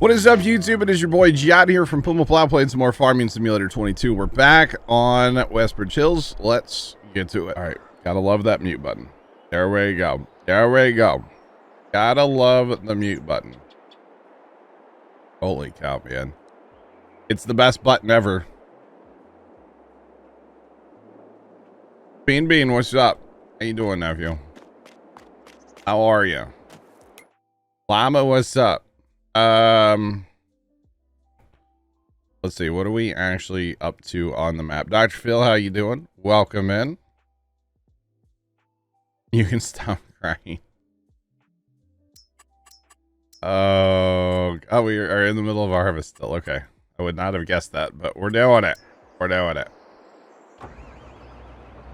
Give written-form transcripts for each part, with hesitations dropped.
What is up, YouTube? It is your boy Giad here from Puma Plow, playing some more Farming Simulator 22. We're back on Westbridge Hills. Let's get to it. All right, gotta love that mute button. There we go. There we go. Gotta love the mute button. Holy cow, man. It's the best button ever. Bean, what's up? How you doing, nephew? How are you? Llama, what's up? Let's see, what are we actually up to on the map? Dr. Phil, how you doing? Welcome in. You can stop crying. Oh, we are in the middle of our harvest still. Okay. I would not have guessed that, but we're doing it. We're doing it.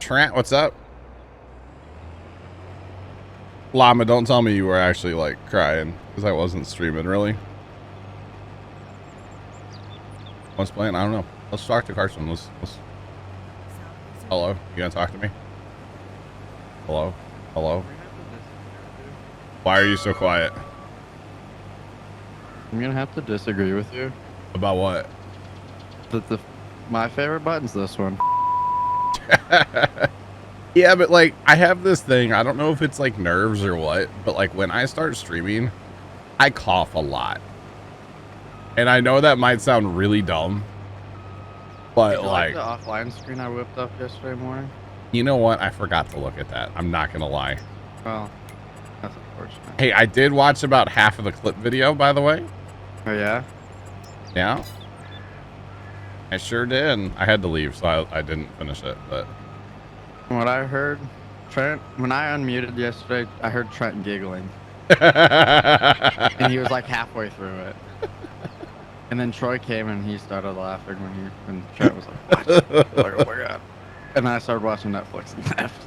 Trent, what's up? Llama, don't tell me you were actually like crying, because I wasn't streaming, really. What's playing? I don't know. Let's talk to Carson. Let's... Hello? You gonna talk to me? Hello? Hello? Why are you so quiet? I'm gonna have to disagree with you. About what? That my favorite button's this one. Yeah, but like, I have this thing. I don't know if it's like nerves or what, but like when I start streaming, I cough a lot. And I know that might sound really dumb, but like the offline screen I whipped up yesterday morning. You know what? I forgot to look at that. I'm not gonna lie. Well, that's unfortunate. Hey, I did watch about half of the clip video, by the way. Oh yeah? Yeah. I sure did. I had to leave, so I didn't finish it, but From what I heard, Trent, when I unmuted yesterday, I heard Trent giggling. And he was like halfway through it. And then Troy came and he started laughing when Trent was like, what? Like, oh my god. And then I started watching Netflix and laughed.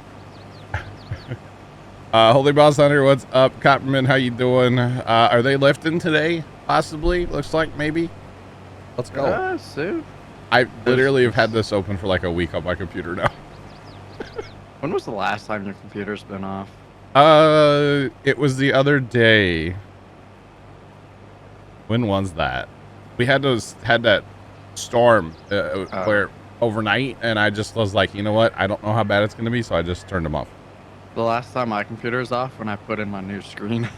Holy Boss Hunter, what's up? Copperman, how you doing? Are they lifting today? Possibly. Looks like maybe. Let's go. Sue. I literally have had this open for like a week on my computer now. When was the last time your computer's been off? It was the other day. When was that? We had that storm where overnight, and I just was like, you know what? I don't know how bad it's going to be, so I just turned them off. The last time my computer was off when I put in my new screen.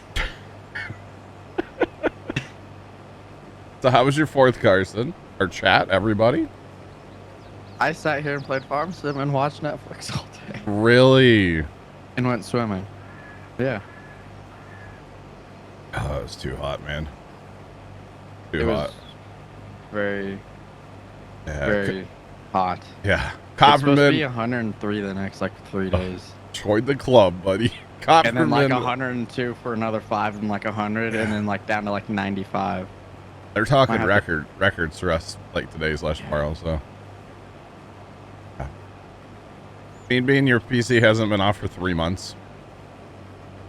So how was your fourth, Carson? Or chat, everybody? I sat here and played Farm Sim and watched Netflix all day. Really? And went swimming. Yeah. Oh, it's too hot, man. Too It hot. was very hot. Yeah. It's supposed to be Copperman, 103 the next like 3 days. join the club, buddy. Copperman, And then like 102 for another 5 and like 100 and then like down to like 95. they're talking records for us like today/tomorrow, so. Bean, your PC hasn't been off for 3 months.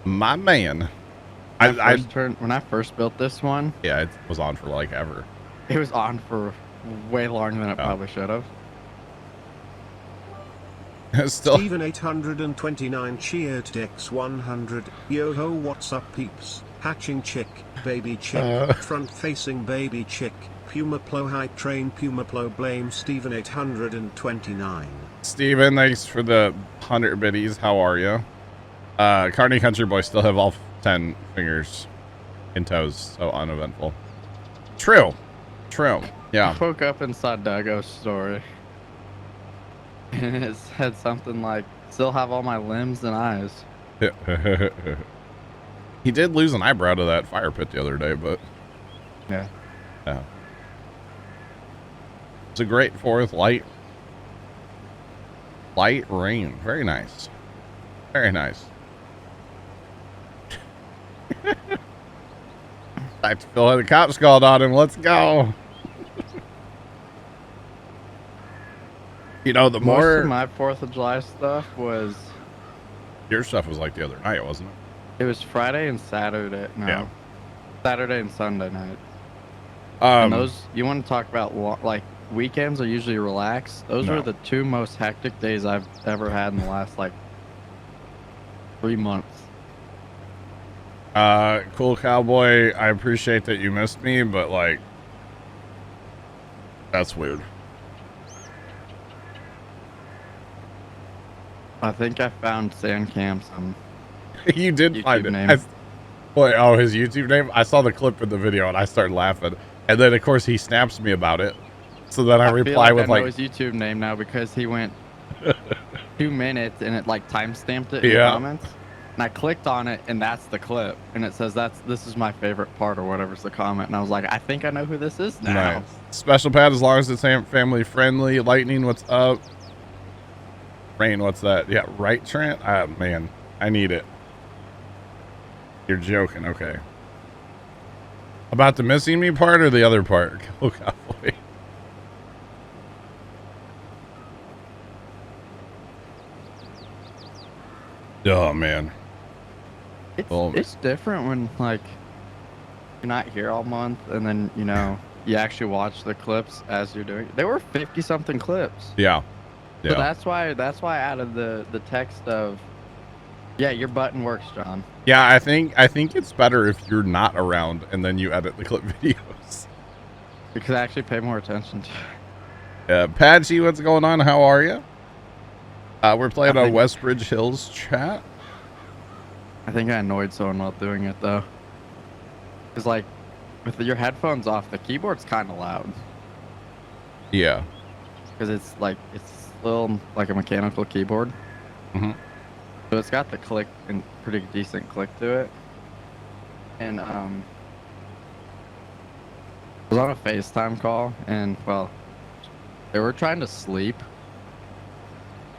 My man. When I first built this one, yeah, it was on for like ever. it was on for way longer than it probably should have. Still. Steven 829 cheered Dex 100. Yo ho, what's up, peeps? Hatching chick, baby chick, front facing baby chick. Puma Plow hype train, Puma Plow blame Steven 829. Steven, thanks for the 100 biddies. How are you? Carney Country Boy still have all 10 fingers and toes, so uneventful. True. Yeah. I woke up and saw Duggo's story. And it said something like, still have all my limbs and eyes. He did lose an eyebrow to that fire pit the other day, but Yeah. yeah. It's a great fourth. Light rain. Very nice. Very nice. I feel like the cops called on him. Let's go. You know, the Most more of my 4th of July stuff was... your stuff was like the other night, wasn't it? It was Friday and Saturday. No. Yeah. Saturday and Sunday night. And those, you want to talk about like weekends are usually relaxed. Those were the 2 most hectic days I've ever had in the last like 3 months. Cool cowboy. I appreciate that you missed me, but like, that's weird. I think I found Sandcamp's You did YouTube find it. name. Oh, his YouTube name? I saw the clip in the video and I started laughing. And then, of course, he snaps me about it. So then I reply with I know like... his YouTube name now because he went 2 minutes and it like timestamped it in Yeah. the comments. And I clicked on it and that's the clip. And it says this is my favorite part or whatever's the comment. And I was like, I think I know who this is now. Nice. Special pad as long as it's family friendly. Lightning, what's up? Rain, what's that? Yeah, right, Trent? Man, I need it. You're joking. Okay. About the missing me part or the other part? Oh, cowboy. Oh, man. It's different when like you're not here all month and then you actually watch the clips as you're doing it. There were 50 something clips. Yeah. So that's why I added the text of your button works, John. Yeah, I think it's better if you're not around and then you edit the clip videos. Because I actually pay more attention to it. Yeah, Patchy, what's going on? How are you? We're playing on Westbridge Hills chat. I think I annoyed someone while doing it though. Cause like with your headphones off, the keyboard's kind of loud. Yeah. Cause it's little like a mechanical keyboard. Mm-hmm. So it's got the click and pretty decent click to it. And I was on a FaceTime call and well, they were trying to sleep.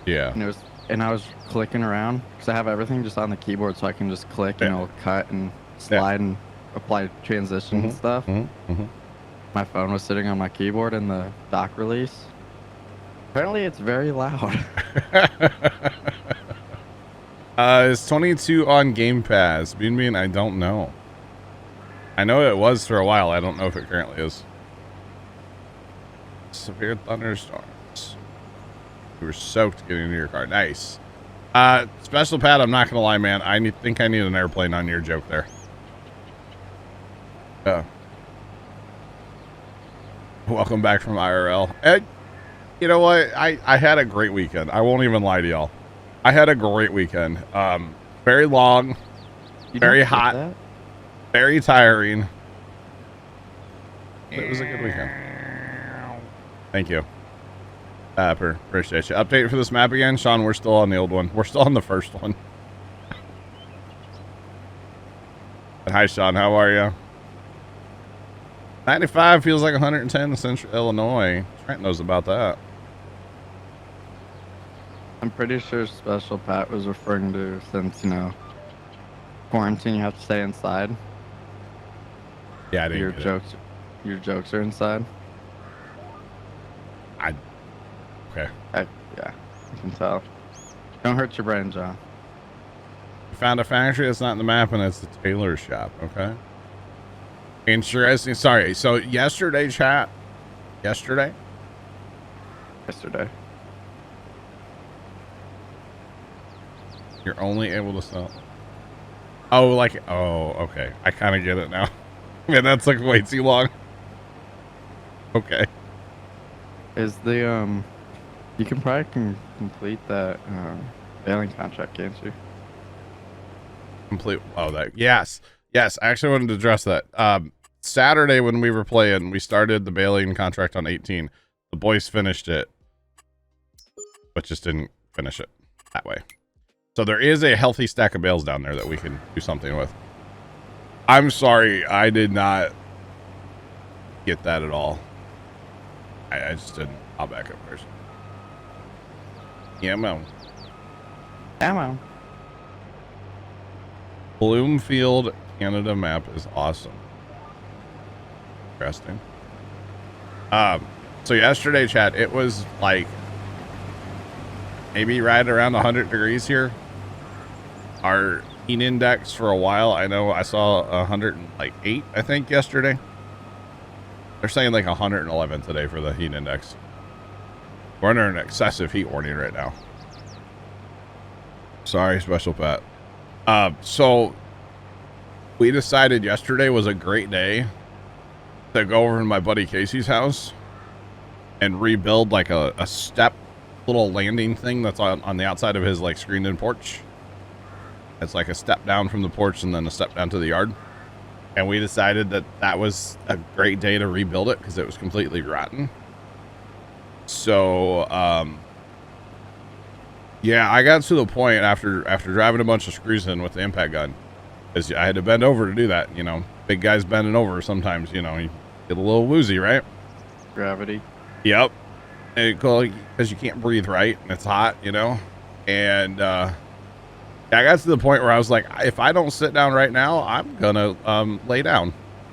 Yeah. And I was clicking around because I have everything just on the keyboard, so I can just click and it'll cut and slide and apply transition and stuff. My phone was sitting on my keyboard in the dock release. Apparently, it's very loud. Is 22 on Game Pass? Bean, I don't know. I know it was for a while. I don't know if it currently is. Severe thunderstorms. You were soaked getting into your car. Nice. Special Pat, I'm not gonna lie, man. I think I need an airplane on your joke there. Welcome back from IRL. Ed, you know what? I had a great weekend. I won't even lie to y'all. I had a great weekend. Very long, very hot, very tiring. It was a good weekend. Thank you. Appreciate you. Update for this map again, Sean. We're still on the old one. We're still on the first one. Hi, Sean. How are you? 95 feels like 110 in Central Illinois. Trent knows about that. I'm pretty sure Special Pat was referring to since quarantine, you have to stay inside. Yeah, I didn't Your jokes are inside. Okay. Yeah, I can tell. Don't hurt your brain, John. You found a factory that's not in the map, and it's the tailor shop. Okay. Interesting. Sorry. So yesterday, chat. Yesterday. You're only able to sell. Oh, like. Oh, okay. I kind of get it now. Man, that took way too long. Okay. Is the you can probably complete that bailing contract, can't you? Complete. Oh, that. Yes. I actually wanted to address that. Saturday when we were playing, we started the bailing contract on 18. The boys finished it, but just didn't finish it that way. So there is a healthy stack of bales down there that we can do something with. I'm sorry, I did not get that at all. I just didn't. I'll back up first. Ammo. Bloomfield, Canada map is awesome. Interesting. So yesterday, chat, it was like maybe right around 100 degrees here. Our heat index for a while, I know I saw 108, I think, yesterday. They're saying like 111 today for the heat index. We're under an excessive heat warning right now. Sorry, Special Pat. So we decided yesterday was a great day to go over to my buddy Casey's house and rebuild like a step little landing thing that's on the outside of his like screened in porch. It's like a step down from the porch and then a step down to the yard. And we decided that that was a great day to rebuild it because it was completely rotten. So, yeah, I got to the point after driving a bunch of screws in with the impact gun, because I had to bend over to do that. You know, big guys bending over sometimes, you know, you get a little woozy, right? Gravity. Yep. Because you can't breathe right and it's hot, you know. And I got to the point where I was like, if I don't sit down right now, I'm gonna lay down,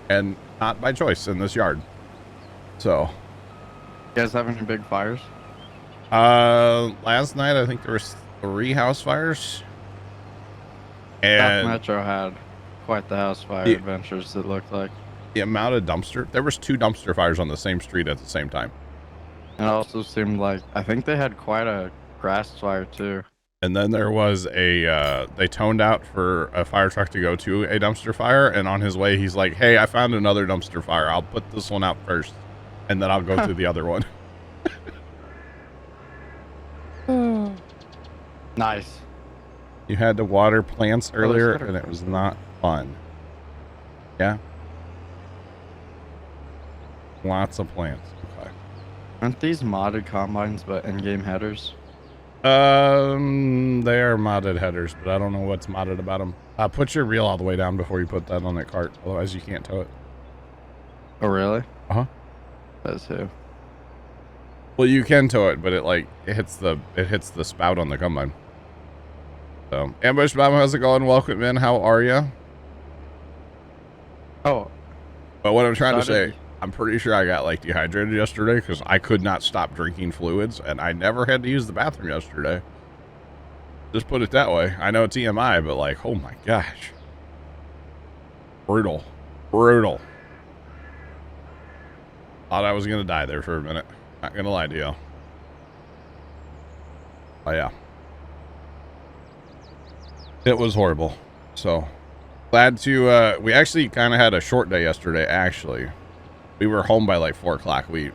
and not by choice in this yard. So, You guys have any big fires? last night I think there was 3 house fires. South And Metro had quite the house fire Yeah. adventures, it looked like. the amount of there was 2 dumpster fires on the same street at the same time. It also seemed like, I think they had quite a grass fire too. And then there was they toned out for a fire truck to go to a dumpster fire. And on his way, he's like, hey, I found another dumpster fire. I'll put this one out first, and then I'll go to the other one. Nice. You had to water plants earlier, better. and it was not fun. Yeah. Lots of plants. Okay. Aren't these modded combines but in-game headers? They are modded headers, but I don't know what's modded about them. Put your reel all the way down before you put that on that cart, otherwise you can't tow it. Oh, really? Uh-huh. That's who. Well, you can tow it, but it hits the spout on the combine. So, Ambush Mama, how's it going? Welcome in. How are you? Oh, But what I'm trying to Started- say, I'm pretty sure I got like dehydrated yesterday because I could not stop drinking fluids, and I never had to use the bathroom yesterday. Just put it that way. I know TMI, but like, oh my gosh. Brutal. Brutal. Thought I was going to die there for a minute. Not going to lie to you. Oh yeah. It was horrible. So, glad to, we actually kind of had a short day yesterday, actually. We were home by like 4 o'clock. We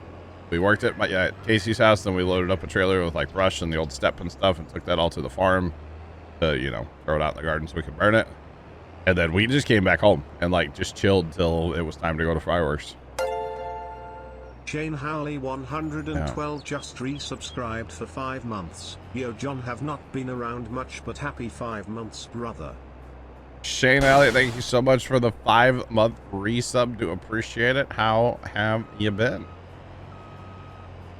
worked at Casey's house, then we loaded up a trailer with like brush and the old step and stuff and took that all to the farm to, you know, throw it out in the garden so we could burn it. And then we just came back home and like just chilled till it was time to go to fireworks. Shane Howley 112 just resubscribed for 5 months. Yo John, have not been around much, but happy 5 months, brother. Shane Elliott, thank you so much for the 5-month resub. Do appreciate it. How have you been?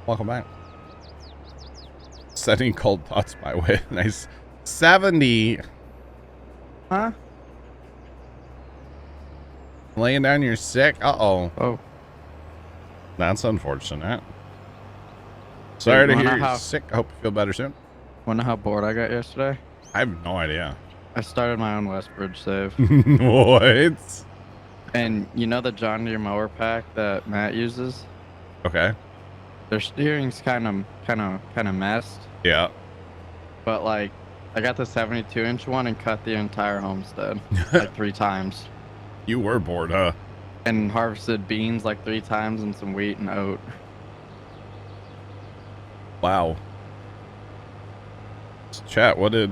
Welcome back. Sending cold thoughts my way. Nice. 70. huh? Laying down, you're sick. Uh-oh. Oh, That's unfortunate. Sorry to wanna hear you're have- sick. I hope you feel better soon. wonder how bored I got yesterday? I have no idea. I started my own Westbridge save. What? And you know the John Deere mower pack that Matt uses? Okay. Their steering's kind of messed, Yeah. but like I got the 72-inch one and cut the entire homestead like 3 times, You were bored, huh? and harvested beans like 3 times and some wheat and oat. Wow. Chat, what did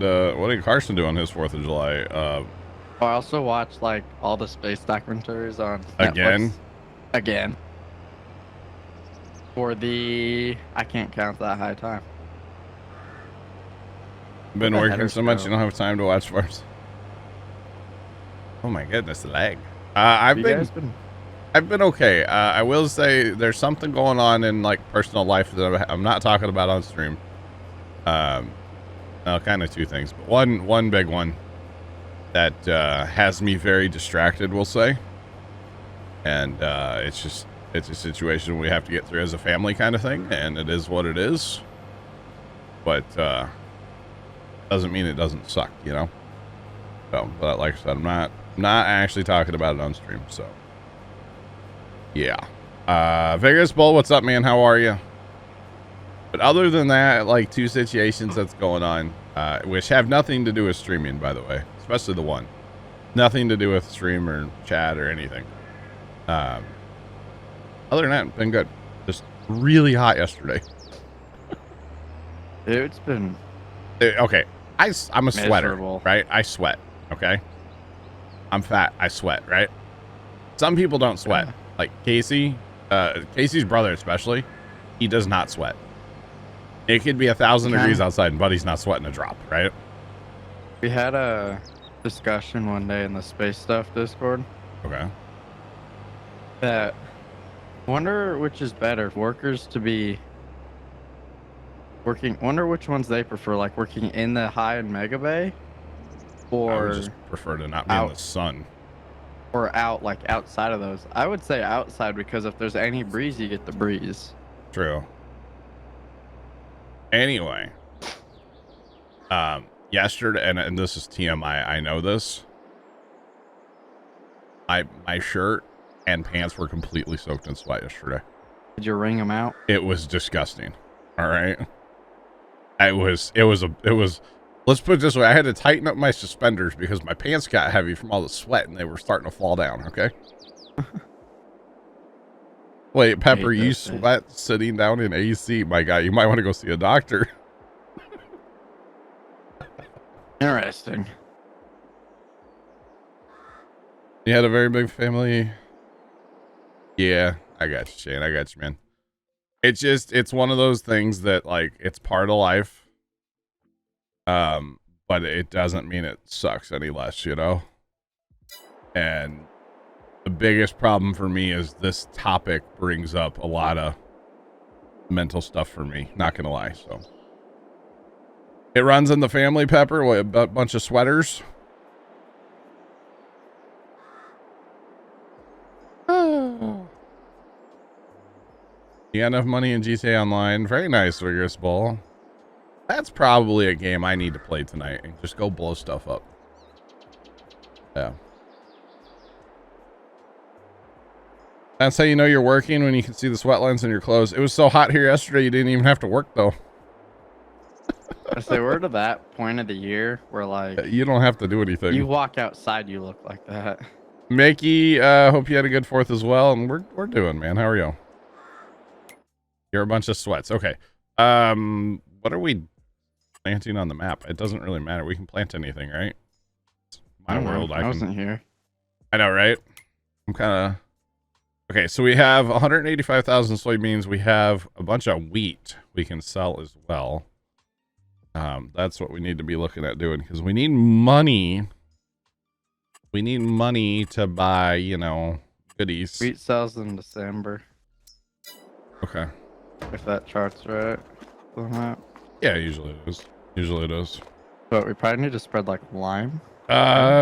Carson do on his 4th of July? Oh, I also watched like all the space documentaries on Again? Netflix. Again. For the I can't count that high time. Been Where the working headers so much go? you don't have time to watch first. Oh my goodness, lag. I've You been guys been I've been okay. I will say there's something going on in like personal life that I'm not talking about on stream. Kind of 2 things, but one big one that has me very distracted, we'll say. And it's a situation we have to get through as a family kind of thing, and it is what it is. But doesn't mean it doesn't suck, you know. So, but like I said, I'm not actually talking about it on stream. So, yeah. Vigorous Bull, what's up, man? How are you? But other than that, like 2 situations that's going on, which have nothing to do with streaming, by the way, especially the one. Nothing to do with stream or chat or anything. Other than that, been good. Just really hot yesterday. Dude, it's been Okay, I'm a sweater, miserable. right? I sweat, okay? I'm fat, I sweat, right? Some people don't sweat. Yeah. Like Casey's brother especially, he does not sweat. It could be 1,000 degrees outside and Buddy's not sweating a drop, right? We had a discussion one day in the Space Stuff Discord Okay. that wonder which is better, workers to be working, wonder which ones they prefer, like working in the high and mega bay I or would just prefer to not be in the sun. or out, like outside of those. I would say outside because if there's any breeze, you get the breeze. True. Anyway, yesterday, and this is TMI, I know this. My shirt and pants were completely soaked in sweat yesterday. Did you wring them out? It was disgusting. All right. It was, let's put it this way. I had to tighten up my suspenders because my pants got heavy from all the sweat and they were starting to fall down. Okay. Wait, Pepper, you sweat sitting down in AC. My guy, you might want to go see a doctor. Interesting. You had a very big family. Yeah, I got you, Shane. I got you, man. It's one of those things that, like, it's part of life. But it doesn't mean it sucks any less, you know? And the biggest problem for me is this topic brings up a lot of mental stuff for me, not gonna lie. So it runs in the family, Pepper. What, a bunch of sweaters? Oh. You got enough money in GTA Online? Very nice, Vigorous Ball. That's probably a game I need to play tonight and just go blow stuff up. Yeah. That's how you know you're working, when you can see the sweat lines in your clothes. It was so hot here yesterday, you didn't even have to work, though. I say we're to that point of the year where, like, You don't have to do anything. you walk outside, you look like that. Mickey, hope you had a good 4th as well. And we're doing, man. How are you? You're a bunch of sweats. Okay. What are we planting on the map? It doesn't really matter. We can plant anything, right? It's my world. I wasn't here. I know, right? I'm kind of... Okay, so we have 185,000 soybeans. We have a bunch of wheat we can sell as well. That's what we need to be looking at doing, because we need money. We need money to buy, you know, goodies. Wheat sells in December. Okay. If that chart's right. On that. Yeah, usually it is. Usually it is. But we probably need to spread like lime.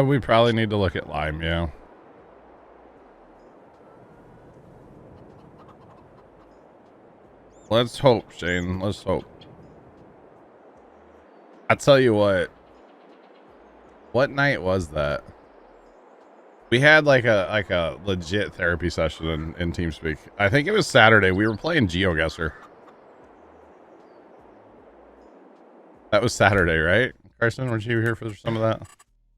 We probably need to look at lime, yeah. Let's hope, Shane. Let's hope. I tell you what. What night was that? We had like a legit therapy session in TeamSpeak. I think it was Saturday. We were playing GeoGuessr. That was Saturday, right? Carson, weren't you here for some of that? I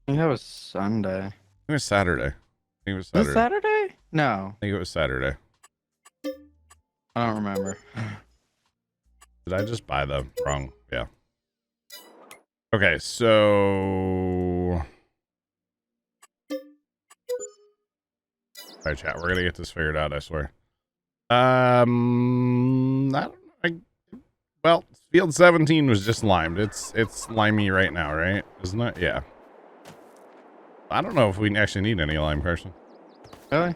think that was Sunday. I think it was Saturday. I think it was Was Saturday. it Saturday? No. I think it was Saturday. I don't remember. Did I just buy the wrong? Yeah. Okay, so... Alright, chat, we're gonna get this figured out, I swear. Well, field 17 was just limed. It's limey right now, right? Isn't it? Yeah. I don't know if we actually need any lime, Carson. Really?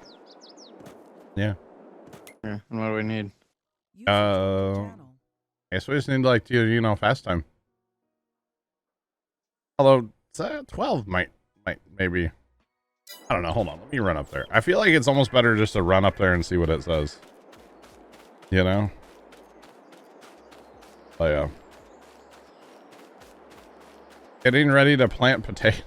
Yeah. Yeah. And what do we need? I guess we just need, like, you know, fast time. Although 12 might maybe. I don't know. Hold on. Let me run up there. I feel like it's almost better just to run up there and see what it says. You know? Oh, yeah. Getting ready to plant potato.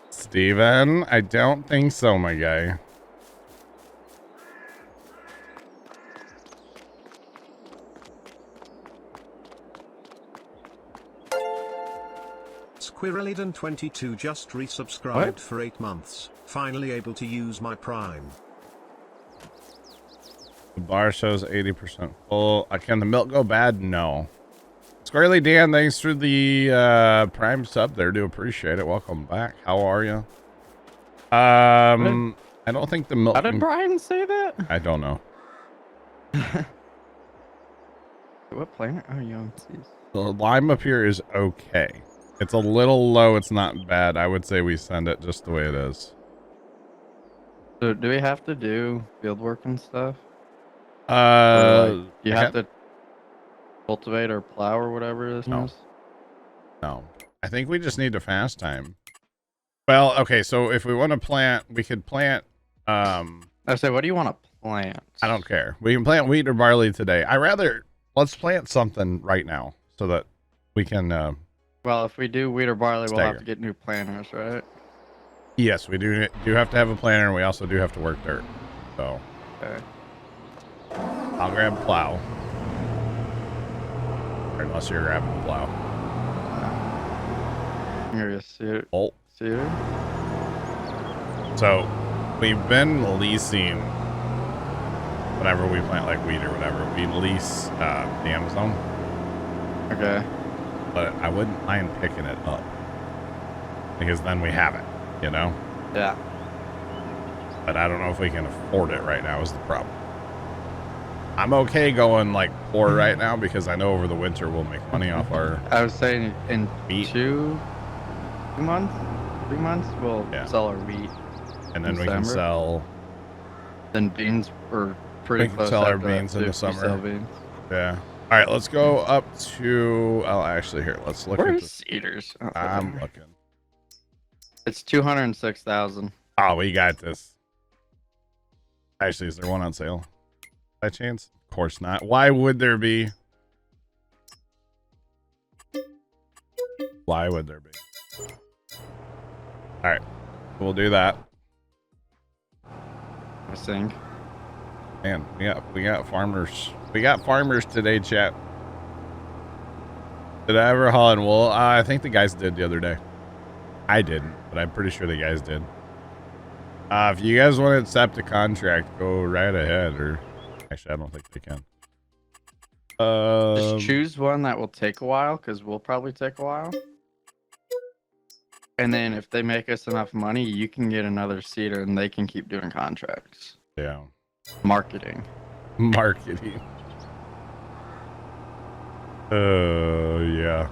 Steven, I don't think so, my guy. Quirrellidon22 just resubscribed for 8 months. Finally able to use my Prime. The bar shows 80% full. Can the milk go bad? No. Squarely Dan, thanks for the Prime sub there. Do appreciate it. Welcome back. How are you? I don't think the milk. How did Brian say that? I don't know. What planet are you on? Please? The lime up here is okay. It's a little low. It's not bad. I would say we send it just the way it is. So do we have to do field work and stuff? You have to cultivate or plow or whatever this is? No. I think we just need to fast time. Well, okay, so if we want to plant, we could plant I say, what do you want to plant? I don't care. We can plant wheat or barley today. Let's plant something right now so that we can well, if we do wheat or barley, stagger. we'll have to get new planters, right? Yes, we do have to have a planter, and we also do have to work dirt. So Okay. I'll grab plow. Unless you're grabbing the plow. Here you see it. Oh. See it? So we've been leasing whenever we plant like wheat or whatever. We lease the Amazon. Okay. But I wouldn't mind picking it up. Because then we have it, you know? Yeah. But I don't know if we can afford it right now is the problem. I'm okay going like poor right now because I know over the winter we'll make money off our I was saying in wheat. 2 months, 3 months, we'll sell our wheat. And then we can sell. Then beans are pretty close. We can sell our beans in the summer. Beans. Yeah. All right, let's go up to. Oh, actually, here. Let's look. Where's Cedars? Oh, I'm looking. It's 206,000. Oh, we got this. Actually, is there one on sale? By chance? Of course not. Why would there be? Why would there be? All right, we'll do that. I think. Man, we got farmers. We got farmers today, chat. Did I ever haul in wool? I think the guys did the other day. I didn't, but I'm pretty sure the guys did. If you guys want to accept a contract, go right ahead. Or actually, I don't think they can. Just choose one that will take a while, because we'll probably take a while. And then if they make us enough money, you can get another seeder, and they can keep doing contracts. Yeah. Marketing. Marketing. Yeah.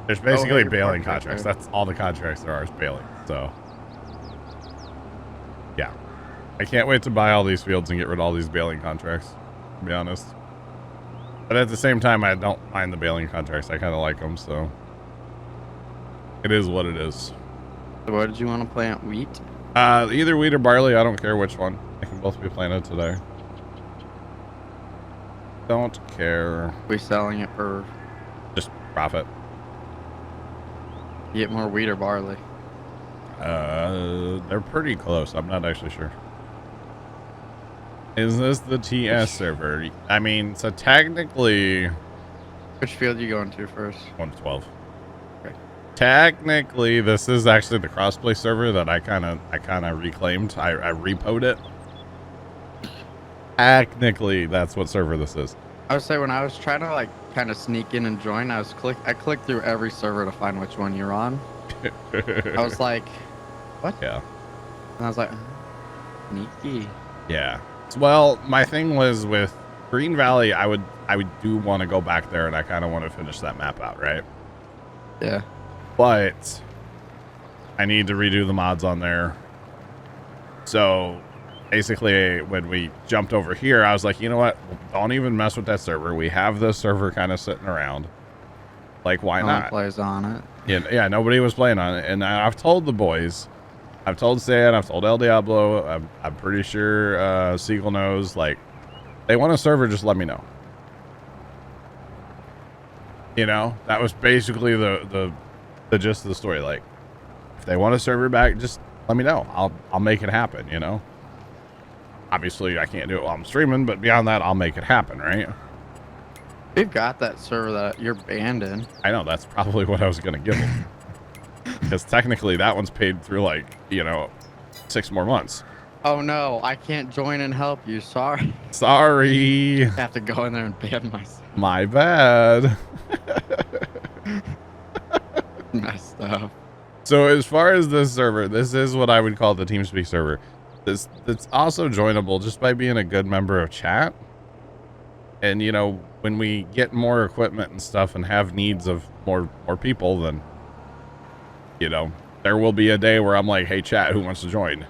There's basically baling contracts. That's all the contracts there are is baling. So, yeah. I can't wait to buy all these fields and get rid of all these baling contracts, to be honest. But at the same time, I don't mind the baling contracts. I kind of like them, so. It is what it is. So what did you want to plant? Wheat? Either wheat or barley. I don't care which one. They can both be planted today. Don't care. We selling it for just profit. Get more wheat or barley? They're pretty close. I'm not actually sure. Is this the TS server? I mean, so technically. Which field you going to first? 112. Okay. Technically, this is actually the crossplay server that I kind of reclaimed. I repoed it. Technically, that's what server this is. I would say when I was trying to like kind of sneak in and join, I clicked through every server to find which one you're on. I was like, what? Yeah. And I was like, sneaky. Yeah. Well, my thing was with Green Valley, I do want to go back there, and I kind of want to finish that map out, right? Yeah. But I need to redo the mods on there. So basically, when we jumped over here, I was like, you know what? Don't even mess with that server. We have this server kind of sitting around. Like, why not? No one plays on it. Yeah, nobody was playing on it. And I've told the boys, I've told Stan, I've told El Diablo, I'm pretty sure Siegel knows, like, they want a server, just let me know. You know, that was basically the gist of the story. Like, if they want a server back, just let me know. I'll make it happen, you know? Obviously, I can't do it while I'm streaming, but beyond that, I'll make it happen, right? We've got that server that you're banned in. I know, that's probably what I was going to give them. Because technically that one's paid through like, 6 more months. Oh no, I can't join and help you. Sorry. Sorry. I have to go in there and ban myself. My bad. Messed up. So as far as this server, this is what I would call the TeamSpeak server. It's also joinable just by being a good member of chat. And when we get more equipment and stuff and have needs of more people, then there will be a day where I'm like, hey chat, who wants to join?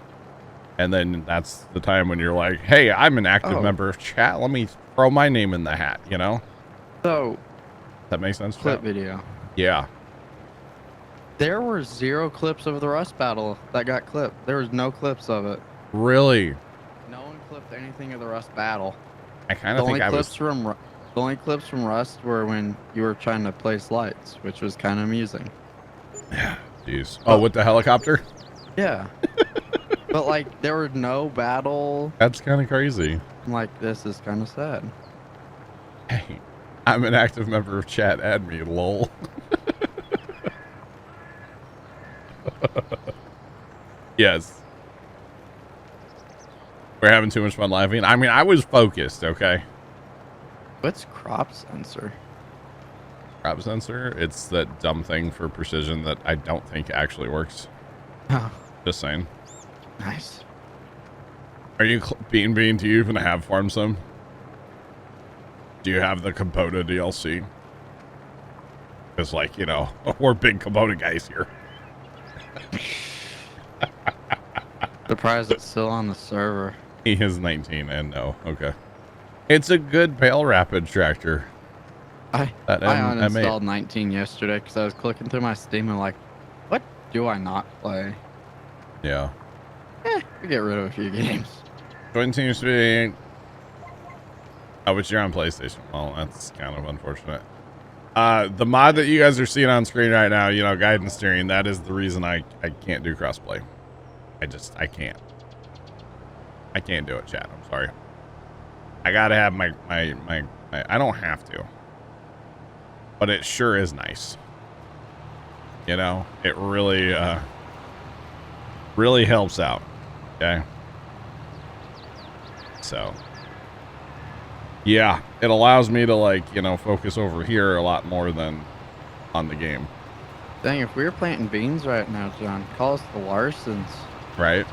And then that's the time when you're like, hey, I'm an active member of chat, let me throw my name in the hat. So that makes sense. Clip video. Yeah. There were 0 clips of the Rust battle that got clipped. There was no clips of it. Really? No one clipped anything of the Rust battle. I kind of think The only clips from Rust were when you were trying to place lights, which was kind of amusing. Jeez. Oh, with the helicopter? Yeah. But like, there was no battle. That's kind of crazy. I'm like, this is kind of sad. Hey, I'm an active member of chat. Add me, lol. Yes. We're having too much fun laughing. I mean, I was focused, okay? What's crop sensor? Crop sensor? It's that dumb thing for precision that I don't think actually works. Oh, Just saying. nice. Are you Bean? Do you even have Farm Sim? Do you have the Kubota DLC? Because, like, we're big Kubota guys here. Surprised it's still on the server. He is 19 and no. Okay. It's a good Pale Rapid tractor. I That uninstalled 19 yesterday because I was clicking through my Steam and like, what do I not play? Yeah. We get rid of a few games. Join TeamSpeak. Oh, but you're on PlayStation. Well, that's kind of unfortunate. The mod that you guys are seeing on screen right now, guide and steering, that is the reason I can't do crossplay. I can't. I can't do it, chat. I'm sorry. I gotta have my I don't have to. But it sure is nice. It really, really helps out. Okay. So. Yeah, it allows me to focus over here a lot more than on the game. Dang, if we were planting beans right now, John, call us the Larsons. Right?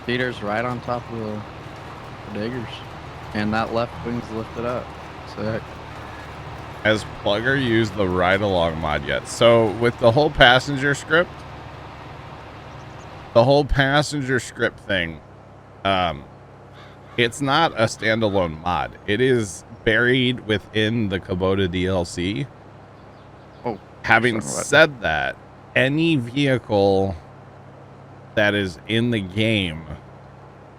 Feeder's right on top of the diggers. And that left wing's lifted up. Sick. Has Plugger used the ride along mod yet? So with the whole passenger script thing, it's not a standalone mod. It is buried within the Kubota DLC. Oh, having said that, any vehicle that is in the game,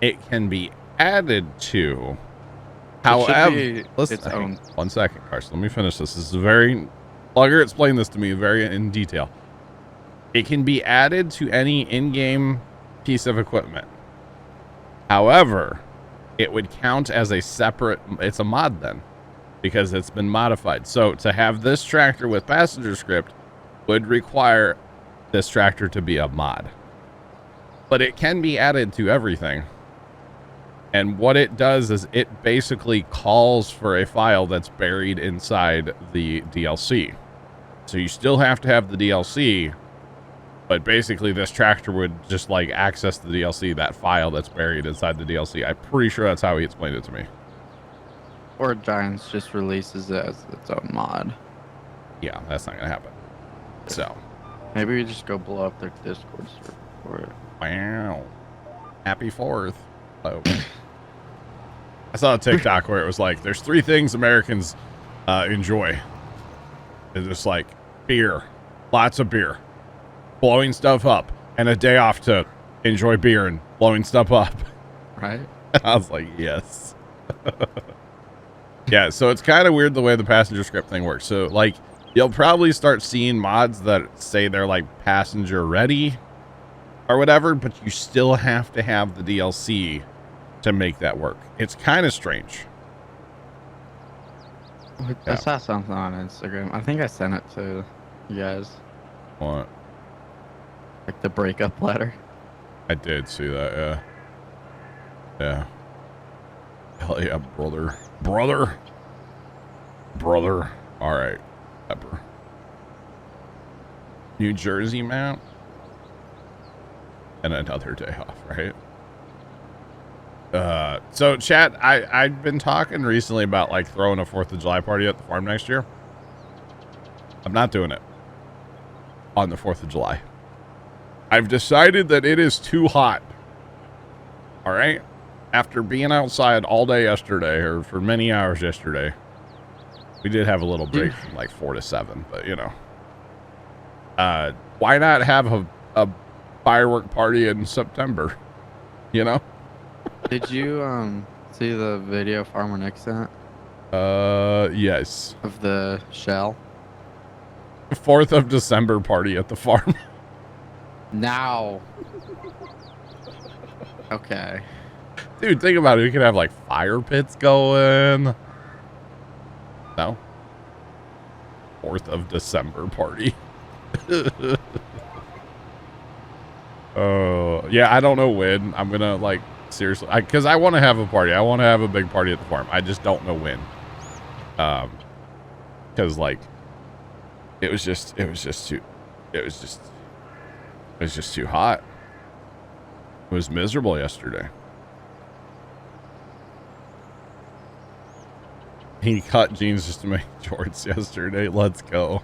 it can be added to. However, listen, 1 second, Carson. Let me finish this. This is Plugger explained this to me very in detail. It can be added to any in-game piece of equipment. However, it would count as a separate, it's a mod then, because it's been modified. So to have this tractor with passenger script would require this tractor to be a mod. But it can be added to everything. And what it does is it basically calls for a file that's buried inside the DLC. So you still have to have the DLC, but basically this tractor would just access the DLC, that file that's buried inside the DLC. I'm pretty sure that's how he explained it to me. Or Giants just releases it as its own mod. Yeah, that's not going to happen. So. Maybe we just go blow up their Discord server for it. Wow. Happy 4th. Oh. I saw a TikTok where it was like, there's 3 things Americans enjoy. It's just like beer, lots of beer, blowing stuff up, and a day off to enjoy beer and blowing stuff up. Right? I was like, yes. Yeah, so it's kind of weird the way the passenger script thing works. So you'll probably start seeing mods that say they're passenger ready or whatever, but you still have to have the DLC to make that work. It's kind of strange. I saw something on Instagram. I think I sent it to you guys. What? Like the breakup letter. I did see that, yeah. Yeah. Hell yeah, brother. Brother. Brother. All right. Pepper. New Jersey map. And another day off, right? So chat, I've been talking recently about like throwing a 4th of July party at the farm next year. I'm not doing it on the 4th of July. I've decided that it is too hot. All right. After being outside all day yesterday, or for many hours yesterday, we did have a little break from like 4 to 7, but you know, why not have a firework party in September? You know? Did you see the video Farmer Nick sent? Yes. Of the shell? 4th of December party at the farm. Now. Okay. Dude, think about it. We could have like fire pits going. No. 4th of December party. Oh, yeah, I don't know when. I'm gonna like seriously, because I want to have a party. I want to have a big party at the farm. I just don't know when. Because like it was just too hot. It was miserable yesterday. He cut jeans just to make shorts yesterday. Let's go.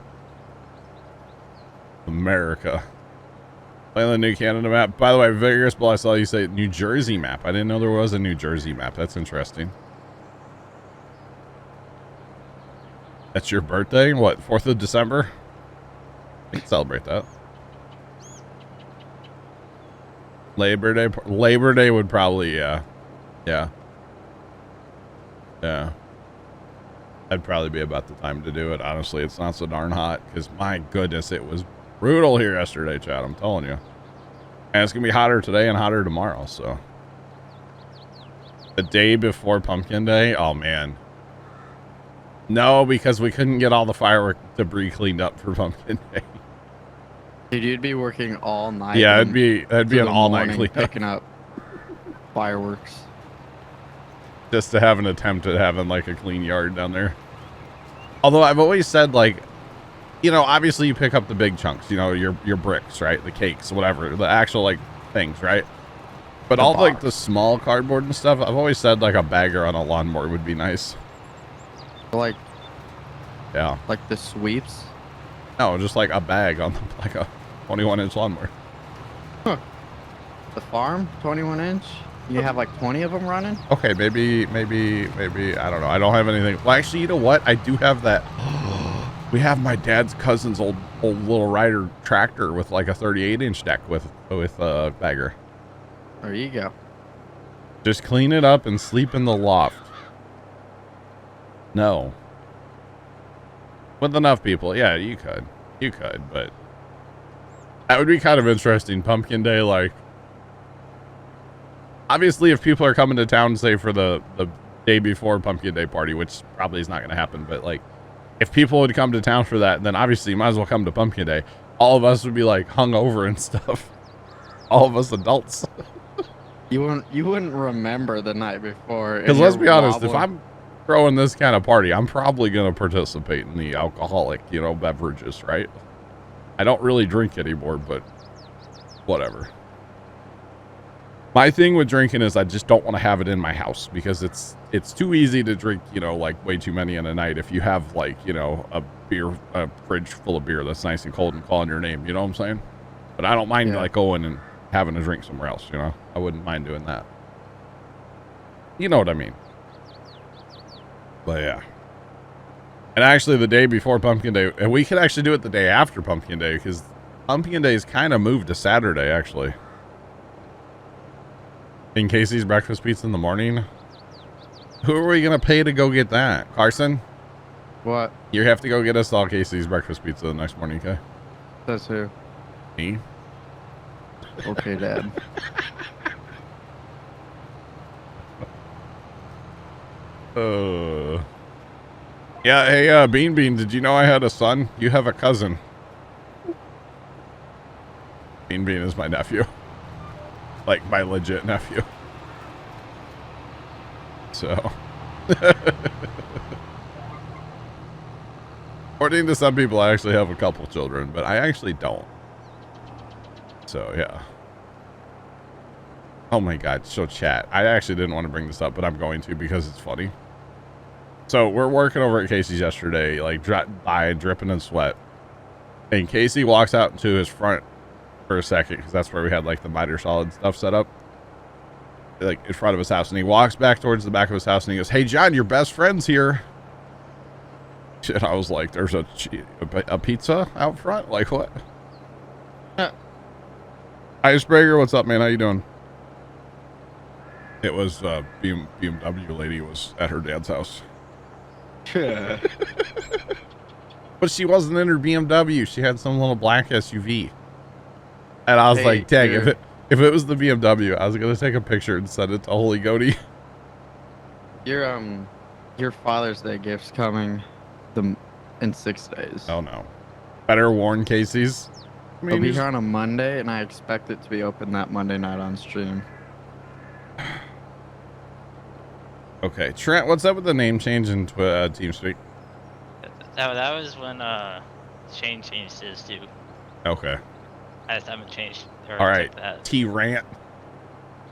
America. Playing the new Canada map. By the way, Vigorous Bull, I saw you say New Jersey map. I didn't know there was a New Jersey map. That's interesting. That's your birthday? What, 4th of December? We can celebrate that. Labor Day? Labor Day would probably, yeah. Yeah. Yeah. That'd probably be about the time to do it. Honestly, it's not so darn hot because my goodness, it was brutal here yesterday, Chad. I'm telling you. And it's going to be hotter today and hotter tomorrow, so. The day before Pumpkin Day? Oh, man. No, because we couldn't get all the firework debris cleaned up for Pumpkin Day. Dude, you'd be working all night. Yeah, that'd be an all-night cleanup. Picking up fireworks. Just to have an attempt at having, like, a clean yard down there. Although I've always said, like, you know, obviously you pick up the big chunks, you know, your bricks, right? The cakes, whatever, the actual, like, things, right? But all, like, the small cardboard and stuff, I've always said, like, a bagger on a lawnmower would be nice. Like, yeah. Like the sweeps? No, just, like, a bag on, like, a 21-inch lawnmower. Huh. The farm? 21-inch? You have, like, 20 of them running? Okay, maybe, I don't know. I don't have anything. Well, actually, you know what? I do have that. We have my dad's cousin's old little rider tractor with like a 38-inch deck with a bagger. There you go. Just clean it up and sleep in the loft. No. With enough people, yeah, you could, but that would be kind of interesting. Pumpkin Day, like, obviously, if people are coming to town, say for the day before Pumpkin Day party, which probably is not going to happen, but like, if people would come to town for that, then obviously you might as well come to Pumpkin Day. All of us would be like hungover and stuff. All of us adults. You wouldn't remember the night before. Because let's be honest, if I'm throwing this kind of party, I'm probably going to participate in the alcoholic, you know, beverages, right? I don't really drink anymore, but whatever. My thing with drinking is I just don't want to have it in my house because it's too easy to drink, you know, like way too many in a night. If you have like, you know, a fridge full of beer that's nice and cold and calling your name, you know what I'm saying? But I don't mind like going and having a drink somewhere else, you know? I wouldn't mind doing that. You know what I mean? But yeah. And actually the day before Pumpkin Day, and we could actually do it the day after Pumpkin Day because Pumpkin Day is kind of moved to Saturday actually. In Casey's breakfast pizza in the morning. Who are we going to pay to go get that? Carson? What? You have to go get us all Casey's breakfast pizza the next morning, okay? That's who? Me? Okay, Dad. Yeah, hey, Bean, did you know I had a son? You have a cousin. Bean is my nephew. Like, my legit nephew. So. According to some people, I actually have a couple children, but I actually don't. So, yeah. Oh my god, so chat. I actually didn't want to bring this up, but I'm going to because it's funny. So, we're working over at Casey's yesterday, like, dripping in sweat. And Casey walks out into his front for a second, because that's where we had, like, the miter solid stuff set up. Like, in front of his house. And he walks back towards the back of his house, and he goes, "Hey, John, your best friend's here." And I was like, "There's a pizza out front? Like, what?" Icebreaker, what's up, man? How you doing? It was BMW lady was at her dad's house. But she wasn't in her BMW. She had some little black SUV. And I was like, dang, if it was the BMW, I was going to take a picture and send it to Holy Goaty. Your Father's Day gift's coming in 6 days. Oh, no. Better warn Casey's. It'll be here on a Monday, and I expect it to be open that Monday night on stream. Okay, Trent, what's up with the name change in TeamSpeak? That was when Shane changed his too. Okay. I just haven't changed. All right, T-Rant.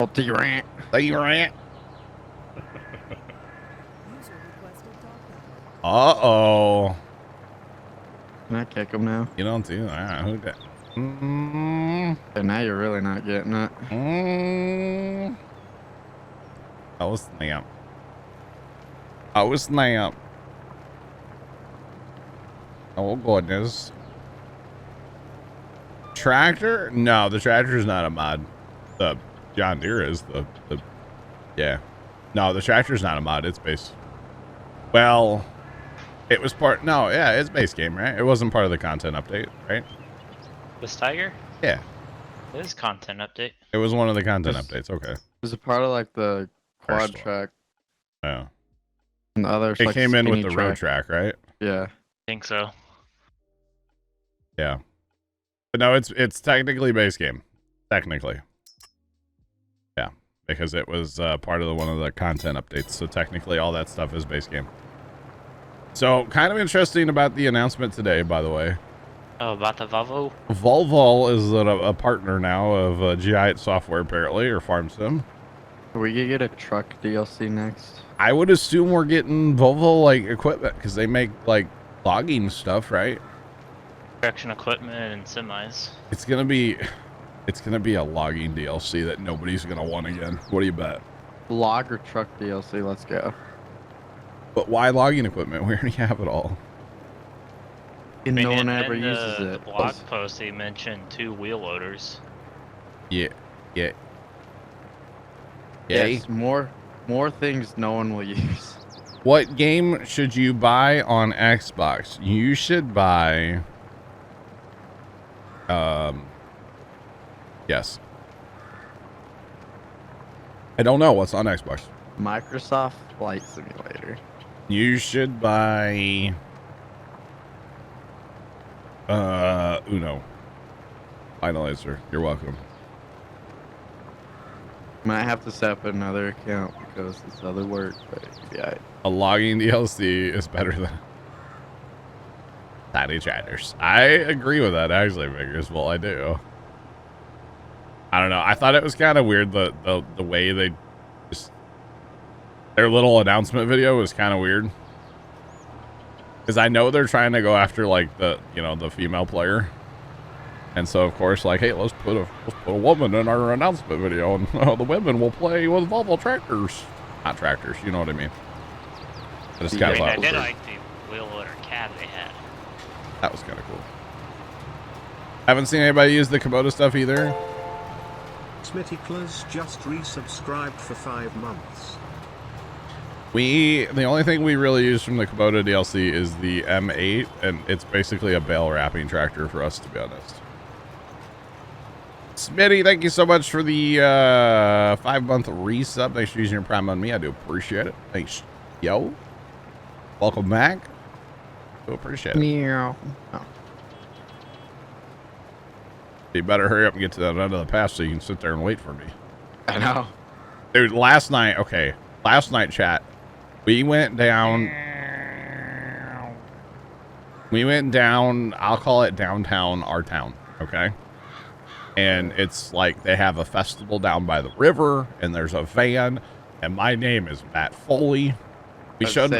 Oh, T-Rant. T-Rant. Uh-oh. Can I kick him now? You don't do that. Who did? And now you're really not getting it. Oh, snap. Oh, snap. Oh, goodness. Tractor? No, the tractor is not a mod. The John Deere is yeah. No, the tractor is not a mod. It's base. Well, it was it's base game, right? It wasn't part of the content update, right? Was Tiger? Yeah. It was content update. It was one of the content updates. Okay. It was a part of like the quad track. Yeah. And the other. It came in with the road track, right? Yeah. I think so. Yeah. But no, it's technically base game. Technically. Yeah. Because it was part of one of the content updates. So technically all that stuff is base game. So kind of interesting about the announcement today, by the way. Oh, about the Volvo? Volvo is a partner now of Giant Software, apparently, or Farm Sim. Are we gonna get a truck DLC next? I would assume we're getting Volvo like equipment because they make like logging stuff, right? Production equipment and semis. It's gonna be a logging DLC that nobody's gonna want again. What do you bet? Log or truck DLC? Let's go. But why logging equipment? We already have it all. And no one ever uses it. The blog post they mentioned 2 wheel loaders. Yeah. Yes, more things no one will use. What game should you buy on Xbox? You should buy yes. I don't know what's on Xbox. Microsoft Flight Simulator. You should buy Uno. Finalizer. You're welcome. Might have to set up another account because this other work, but yeah. A logging DLC is better than tiny trackers. I agree with that, actually, Figures. Well, I do. I don't know. I thought it was kind of weird the way they just their little announcement video was kind of weird. Because I know they're trying to go after like the female player. And so, of course, like, hey, let's put a woman in our announcement video, and the women will play with Volvo tractors. Not tractors, you know what I mean. I just kind of I did like the wheel loader cab they had. That was kind of cool. Haven't seen anybody use the Kubota stuff either. Smitty Claus just resubscribed for 5 months. The only thing we really use from the Kubota DLC is the M8, and it's basically a bale wrapping tractor for us, to be honest. Smitty, thank you so much for the 5-month resub. Thanks for using your Prime on me. I do appreciate it. Thanks, yo. Welcome back. Do appreciate it. Meow. Oh. You better hurry up and get to that end of the pass so you can sit there and wait for me. I know. Dude, last night, chat, we went down, I'll call it downtown, our town, okay? And it's like they have a festival down by the river, and there's a van, and my name is Matt Foley. We showed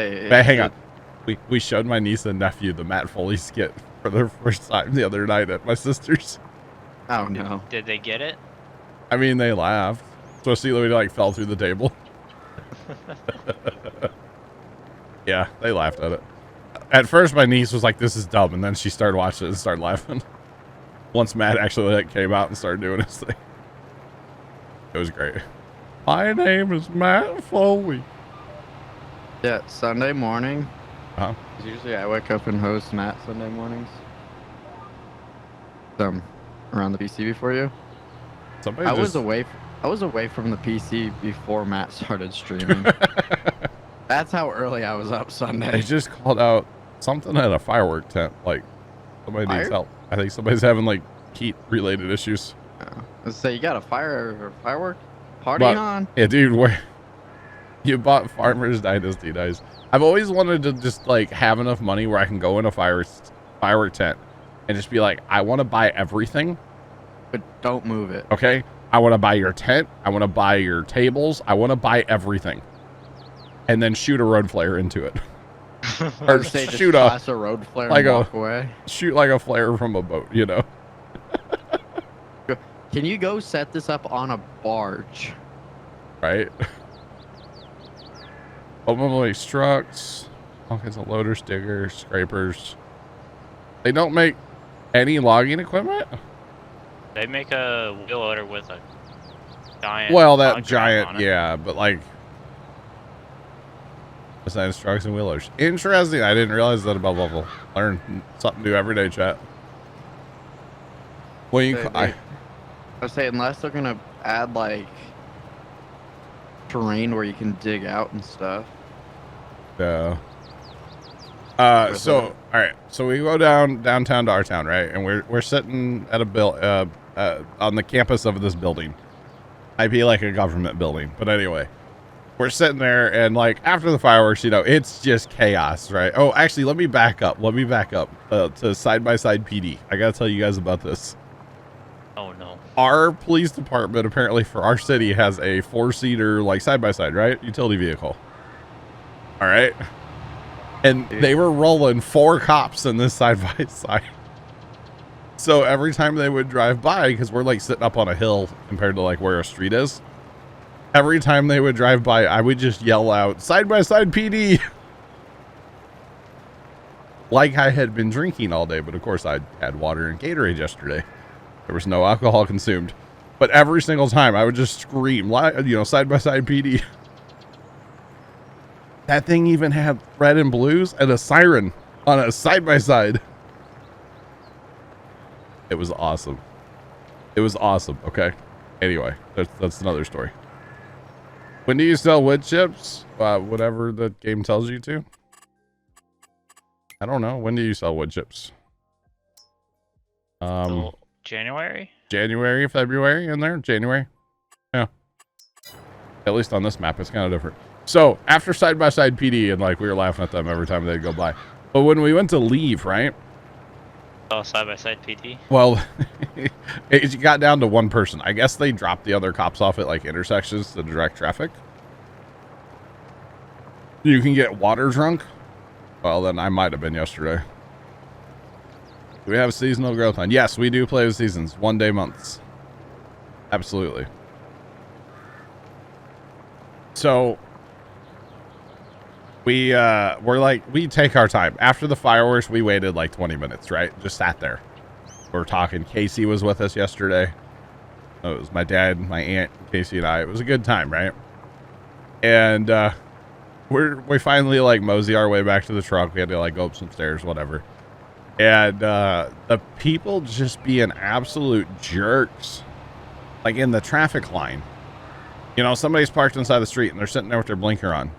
my niece and nephew the Matt Foley skit for their first time the other night at my sister's. Oh no. Did they get it? I mean, they laughed. So see, we like fell through the table. Yeah, they laughed at it. At first, my niece was like, "This is dumb," and then she started watching it and started laughing. Once Matt actually like came out and started doing his thing, it was great. My name is Matt Foley. Yeah, Sunday morning. Uh-huh. Usually I wake up and host Matt Sunday mornings. Around the PC before you. I was away from the PC before Matt started streaming. That's how early I was up Sunday. They just called out something at a firework tent. Like somebody needs help. I think somebody's having like heat related issues. Let's say you got a firework party on. Yeah, dude, where you bought Farmer's Dynasty dice. I've always wanted to just like have enough money where I can go in a firework tent and just be like, I want to buy everything, but don't move it. Okay, I want to buy your tent. I want to buy your tables. I want to buy everything, and then shoot a road flare into it. Or shoot a road flare like and walk away. Shoot like a flare from a boat, you know. Can you go set this up on a barge? Right. Open trucks, all kinds of loaders, diggers, scrapers. They don't make any logging equipment. They make a wheel loader with a giant. Well, that giant, yeah, but like besides trucks and wheel loaders. Interesting. I didn't realize that about level. Learn something new every day, chat. Well, I would say unless they're gonna add like terrain where you can dig out and stuff. Yeah. So all right, so we go downtown to our town, right? And we're sitting at a on the campus of this building. Might be like a government building, but anyway, we're sitting there, and like after the fireworks, you know, it's just chaos, right? Oh, actually, let me back up to Side by Side PD. I gotta tell you guys about this. Oh no. Our police department apparently for our city has a 4-seater like side by side, right? Utility vehicle. All right. And they were rolling 4 cops in this side by side. So every time they would drive by, because we're like sitting up on a hill compared to like where a street is, every time they would drive by, I would just yell out, "Side by Side PD." Like I had been drinking all day, but of course I had water and Gatorade yesterday. There was no alcohol consumed. But every single time I would just scream, you know, "Side by Side PD." That thing even had red and blues and a siren on a side by side. It was awesome. It was awesome. Okay. Anyway, that's another story. When do you sell wood chips? Whatever the game tells you to. I don't know. When do you sell wood chips? January? January, February in there? January? Yeah. At least on this map, it's kind of different. So after Side by Side PD, and like we were laughing at them every time they'd go by. But when we went to leave, right? Oh, Side by Side PD? Well, it got down to one person. I guess they dropped the other cops off at like intersections to direct traffic. You can get water drunk. Well, then I might have been yesterday. Do we have seasonal growth on? Yes, we do play with seasons. 1 day months. Absolutely. So we take our time. After the fireworks, we waited like 20 minutes, right? Just sat there. We're talking. Casey was with us yesterday. It was my dad, my aunt, Casey, and I. It was a good time, right? And we finally like mosey our way back to the truck. We had to like go up some stairs, whatever. And the people just being absolute jerks, like in the traffic line. You know, somebody's parked inside the street and they're sitting there with their blinker on.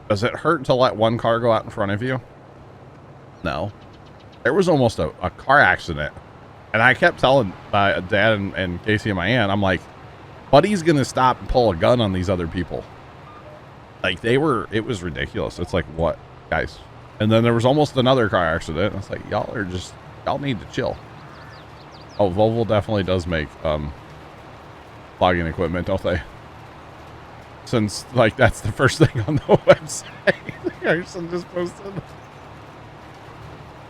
Does it hurt to let one car go out in front of you? No. There was almost a car accident And I kept telling my dad and Casey and my aunt, I'm like, Buddy's going to stop and pull a gun on these other people. Like it was ridiculous. It's like, what, guys? And then there was almost another car accident. It's like, y'all need to chill. Oh, Volvo definitely does make logging equipment, don't they? Since, like, that's the first thing on the website. Harrison just posted.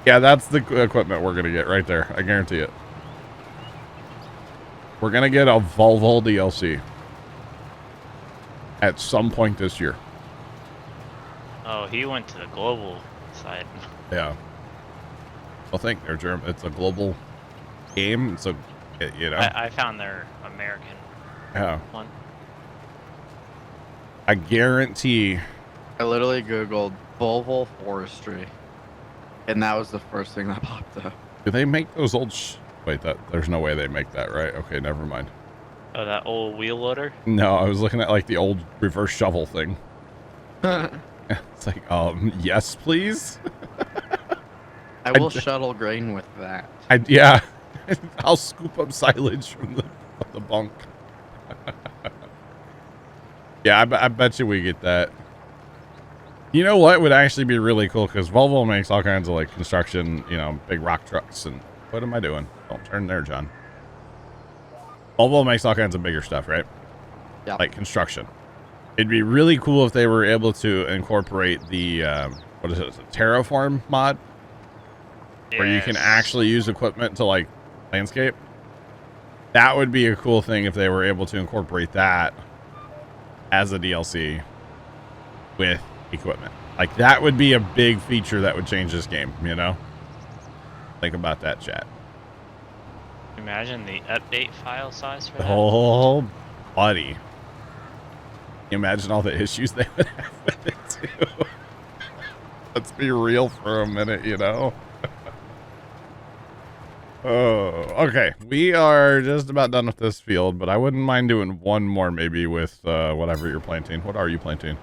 Yeah, that's the equipment we're going to get right there. I guarantee it. We're going to get a Volvo DLC at some point this year. Oh, he went to the global side. Yeah. I think they're German. It's a global game. So, you know. I found their American one. I guarantee. I literally Googled Volvo forestry, and that was the first thing that popped up. Do they make those old? Wait, there's no way they make that, right? Okay, never mind. Oh, that old wheel loader? No, I was looking at like the old reverse shovel thing. It's like, yes, please. I will shuttle grain with that. Yeah, I'll scoop up silage from the bunk. Yeah, I bet you we get that. You know what would actually be really cool? Because Volvo makes all kinds of like construction, you know, big rock trucks. And what am I doing? Don't turn there, John. Volvo makes all kinds of bigger stuff, right? Yeah. Like construction. It'd be really cool if they were able to incorporate the, what is it? The Terraform mod? Yes. Where you can actually use equipment to like landscape. That would be a cool thing if they were able to incorporate that as a DLC with equipment. Like that would be a big feature that would change this game, you know? Think about that, chat. Imagine the update file size for that. Oh, buddy. Can you imagine all the issues they would have with it too? Let's be real for a minute, you know? Oh, okay. We are just about done with this field, but I wouldn't mind doing one more maybe with whatever you're planting. What are you planting?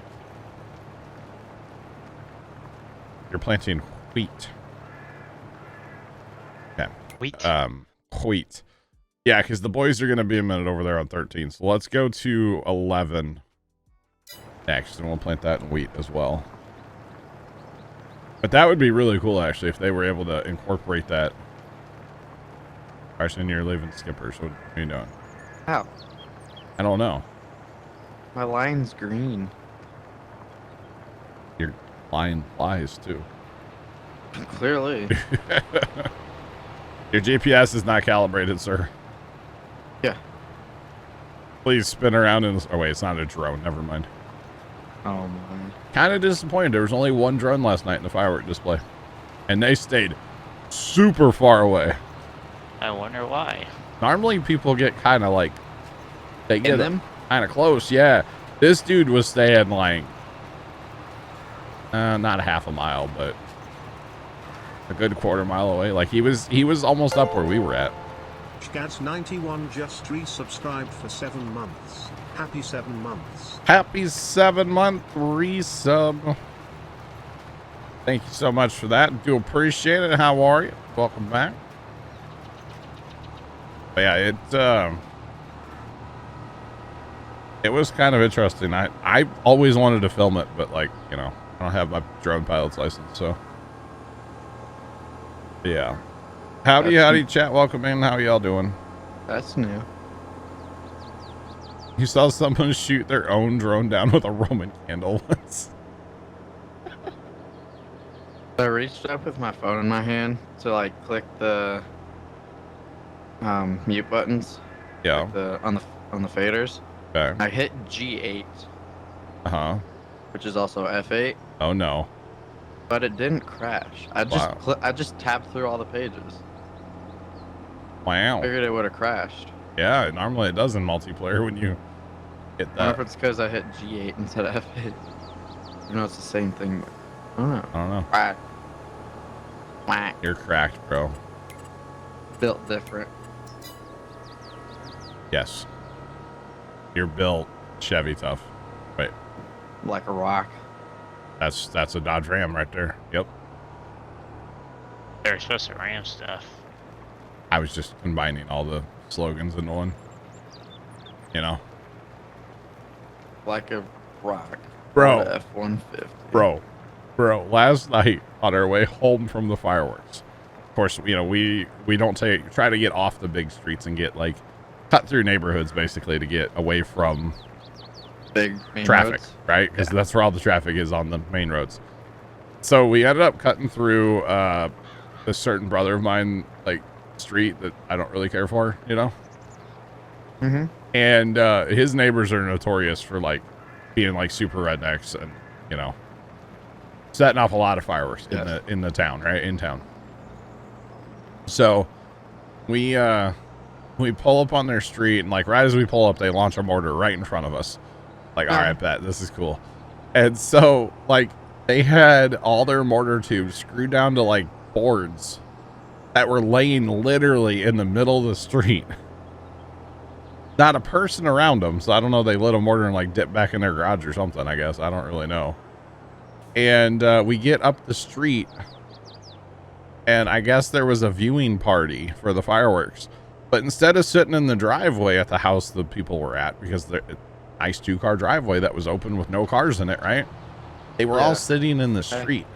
You're planting wheat. Okay. Wheat? Wheat. Yeah, because the boys are going to be a minute over there on 13. So let's go to 11 next, and we'll plant that in wheat as well. But that would be really cool, actually, if they were able to incorporate that. Carson, you're leaving Skippers. What are you doing? How? I don't know. My line's green. Your line flies, too. Clearly. Your GPS is not calibrated, sir. Yeah. Please spin around in... Oh, wait, it's not a drone. Never mind. Oh, my. Kind of disappointed. There was only one drone last night in the firework display. And they stayed super far away. I wonder why. Normally, people get kind of like... They get them kind of close, yeah. This dude was staying like... not a half a mile, but... a good quarter mile away. Like, he was almost up where we were at. Shgaz91 just resubscribed for 7 months. Happy 7 months. Happy 7-month resub. Thank you so much for that. Do appreciate it. How are you? Welcome back. But yeah, it was kind of interesting. I always wanted to film it, but like, you know, I don't have my drone pilot's license, so yeah. Howdy, chat. Welcome in. How y'all doing? That's new. You saw someone shoot their own drone down with a Roman candle once. I reached up with my phone in my hand to like click the mute buttons. Yeah. Like on the faders. Okay. I hit G8. Which is also F8. Oh no. But it didn't crash. I just tapped through all the pages. Wow. Figured it would have crashed. Yeah, normally it does in multiplayer when you hit I wonder that. if it's because I hit G8 instead of F8. You know, it's the same thing. I don't know. Quack. Quack. You're cracked, bro. Built different. Yes. You're built Chevy tough. Wait. Like a rock. That's a Dodge Ram right there. Yep. They're supposed to ram stuff. I was just combining all the slogans into one. You know? Like a rock. Bro. F-150. Bro, last night on our way home from the fireworks, of course, you know, we don't try to get off the big streets and get like cut through neighborhoods basically to get away from Big main traffic, roads. right? Because that's where all the traffic is on the main roads. So we ended up cutting through a certain brother of mine, like, street that I don't really care for, you know? Mm-hmm. And his neighbors are notorious for, like, being, like, super rednecks and, you know, setting off a lot of fireworks in the town, right? In town. So we pull up on their street, and, like, right as we pull up, they launch a mortar right in front of us. Like, all right, bet, this is cool. And so, like, they had all their mortar tubes screwed down to, like, boards that were laying literally in the middle of the street. Not a person around them, so I don't know, they lit a mortar and, like, dipped back in their garage or something, I guess. I don't really know. And we get up the street, and I guess there was a viewing party for the fireworks. But instead of sitting in the driveway at the house the people were at, because they're nice 2-car driveway that was open with no cars in it, right? They were all sitting in the street.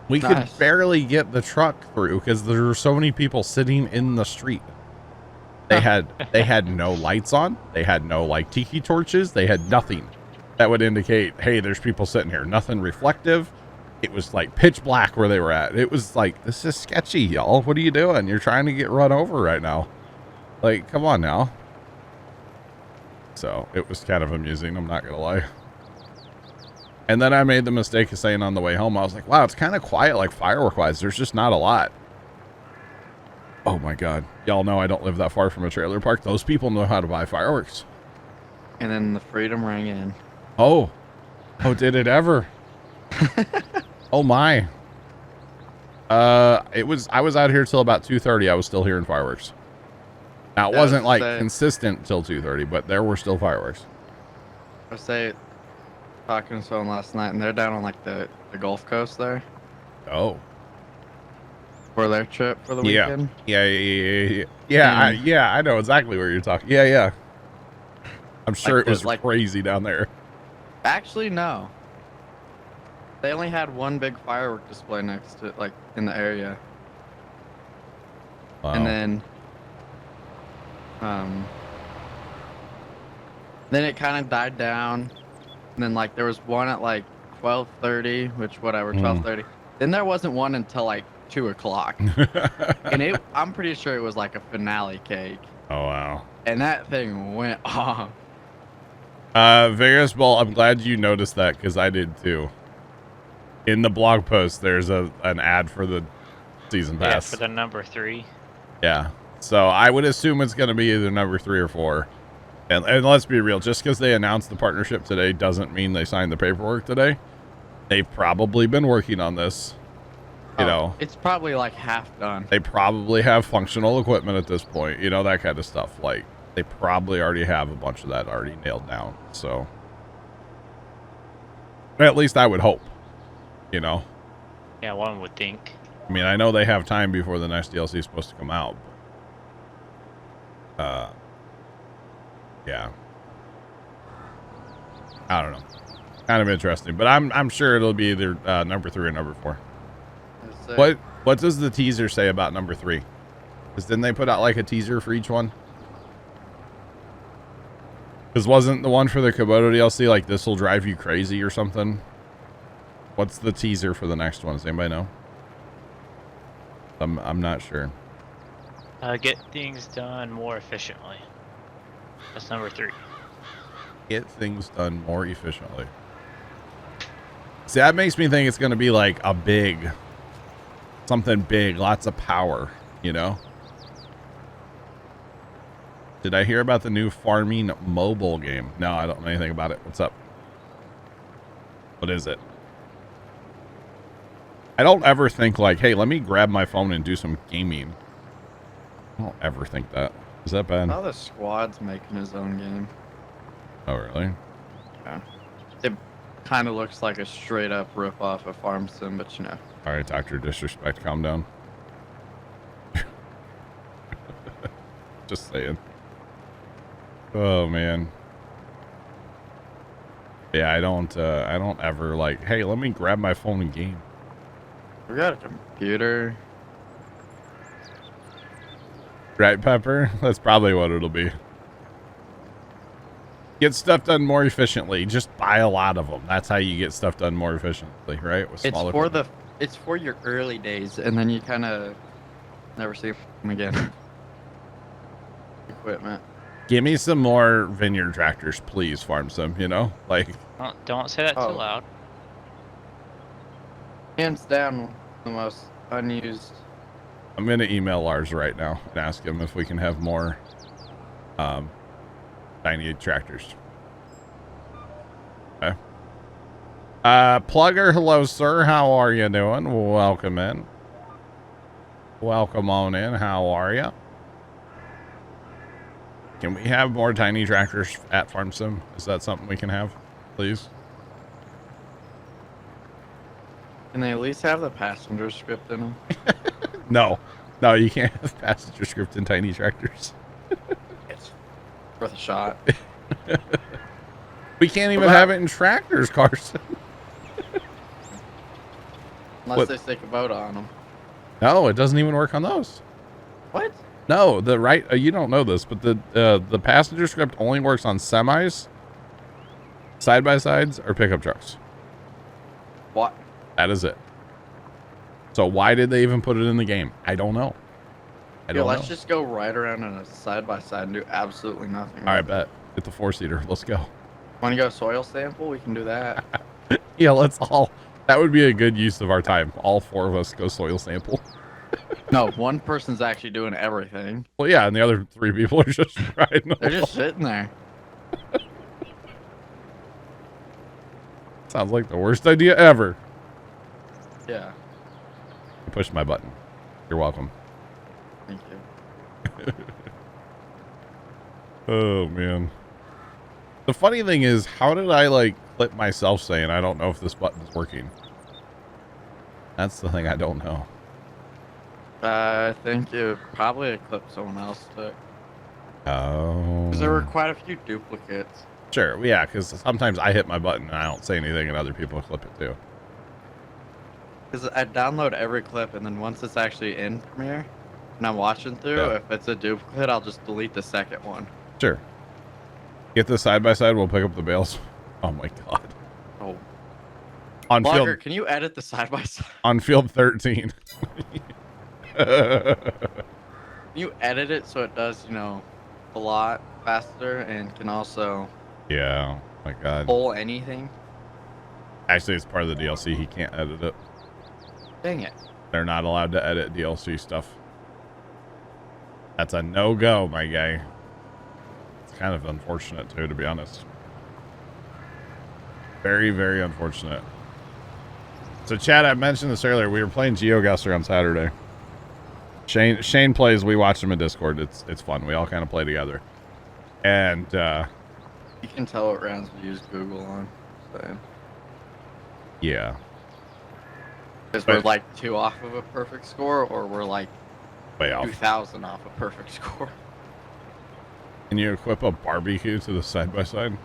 We could barely get the truck through because there were so many people sitting in the street. They had no lights on. They had no, like, tiki torches. They had nothing that would indicate, hey, there's people sitting here. Nothing reflective. It was like pitch black where they were at. It was like, this is sketchy, y'all. What are you doing? You're trying to get run over right now. Like, come on now. So it was kind of amusing, I'm not gonna lie. And then I made the mistake of saying on the way home, I was like, wow, it's kind of quiet, like firework wise. There's just not a lot. Oh my God. Y'all know I don't live that far from a trailer park. Those people know how to buy fireworks. And then the Freedom rang in. Oh, did it ever? Oh my. I was out here till about 2:30. I was still hearing fireworks. Now it wasn't like consistent till 2:30, but there were still fireworks. I was talking to someone last night, and they're down on like the Gulf Coast there. Oh. For their trip for the weekend. Yeah. I know exactly where you're talking. Yeah. I'm sure it was crazy down there. Actually, no. They only had one big firework display next to, like, in the area. Wow. And then it kind of died down. And then, like, there was one at, like, 12:30, which, whatever, 12:30. Then there wasn't one until, like, 2 o'clock. And I'm pretty sure it was, like, a finale cake. Oh, wow. And that thing went off. Vegas Bowl, I'm glad you noticed that, because I did, too. In the blog post, there's an ad for the season pass. Yeah, for the number 3. Yeah. So I would assume it's going to be either number 3 or 4. And let's be real, just because they announced the partnership today doesn't mean they signed the paperwork today. They've probably been working on this. You know, it's probably like half done. They probably have functional equipment at this point, you know, that kind of stuff. Like, they probably already have a bunch of that already nailed down. So at least I would hope, you know. Yeah, one would think. I mean, I know they have time before the next DLC is supposed to come out. Yeah. I don't know. Kind of interesting, but I'm sure it'll be either number 3 or number 4. What does the teaser say about number 3? Because didn't they put out like a teaser for each one? Because wasn't the one for the Komodo DLC like this will drive you crazy or something? What's the teaser for the next one? Does anybody know? I'm not sure. Get things done more efficiently. That's number 3. Get things done more efficiently. See, that makes me think it's going to be like a big, something big, lots of power, you know? Did I hear about the new farming mobile game? No, I don't know anything about it. What's up? What is it? I don't ever think like, hey, let me grab my phone and do some gaming. I don't ever think that. Is that bad? Now the squad's making his own game. Oh, really? Yeah. It kind of looks like a straight up rip off of Farm Sim, but you know. All right, Dr. Disrespect, calm down. Just saying. Oh man. Yeah, I don't ever like, hey, let me grab my phone and game. We got a computer. Right, Pepper? That's probably what it'll be. Get stuff done more efficiently. Just buy a lot of them. That's how you get stuff done more efficiently, right? With It's smaller for equipment. it's for your early days, and then you kind of never see them again. Equipment. Give me some more vineyard tractors, please, farm sim, you know? Like, Don't say that too Oh. loud. Hands down, the most unused. I'm going to email Lars right now and ask him if we can have more tiny tractors. Okay. Plugger, hello, sir. How are you doing? Welcome in. Welcome on in. How are you? Can we have more tiny tractors at Farm Sim? Is that something we can have, please? Can they at least have the passenger script in them? No. No, you can't have passenger script in tiny tractors. It's worth a shot. We can't even What about- have it in tractors, Carson. Unless What? they stick a boat on them. No, it doesn't even work on those. What? No, the right, you don't know this, but the passenger script only works on semis, side-by-sides, or pickup trucks. What? That is it. So why did they even put it in the game? I don't know. I Yo, don't let's know. just go right around in a side-by-side and do absolutely nothing. All right, bet. Get the four-seater. Let's go. Want to go soil sample? We can do that. Yeah, let's all. That would be a good use of our time. All four of us go soil sample. No, one person's actually doing everything. Well, yeah, and the other three people are just riding. They're just sitting there. Sounds like the worst idea ever. Yeah. I pushed my button. You're welcome. Thank you. Oh man. The funny thing is, how did I like clip myself saying I don't know if this button is working? That's the thing I don't know. I think it probably a clip someone else took. Oh. Because there were quite a few duplicates. Sure, yeah, because sometimes I hit my button and I don't say anything and other people clip it too. Because I download every clip, and then once it's actually in Premiere, and I'm watching through, Yeah. if it's a duplicate, I'll just delete the second one. Sure. Get this side by side, we'll pick up the bales. Oh my god. Oh. On Blogger, field can you edit the side-by-side? on field 13. Can you edit it so it does, a lot faster and can also Yeah, my god. pull anything? Actually, it's part of the DLC. He can't edit it. Dang it. They're not allowed to edit DLC stuff. That's a no-go, my guy. It's kind of unfortunate, too, to be honest. Very, very unfortunate. So, Chad, I mentioned this earlier. We were playing GeoGuessr on Saturday. Shane plays. We watch him in Discord. It's fun. We all kind of play together. And, You can tell what rounds we use Google on. So. yeah. Because we're like 2 off of a perfect score, or we're like Way off. 2,000 off a perfect score. Can you equip a barbecue to the side-by-side?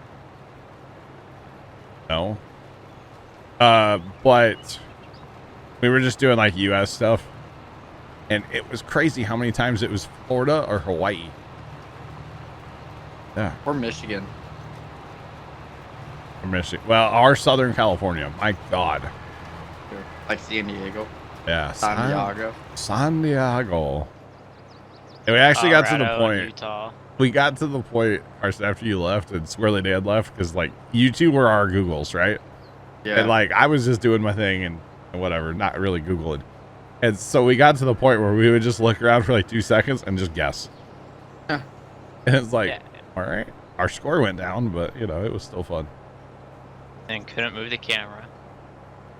No. But we were just doing like US stuff, and it was crazy how many times it was Florida or Hawaii. Yeah, Or Michigan. or Michigan. Well, our Southern California. My God. Like San Diego. Yeah, San Diego. San Diego. And we actually got to the Colorado and point. Utah. We got to the point, Carson, after you left, and Squirrely Dad left, because like you two were our Googles, right? Yeah. And like I was just doing my thing and whatever, not really Googling. And so we got to the point where we would just look around for like 2 seconds and just guess. Huh. And it's like, Yeah. all right, our score went down, but it was still fun. And couldn't move the camera.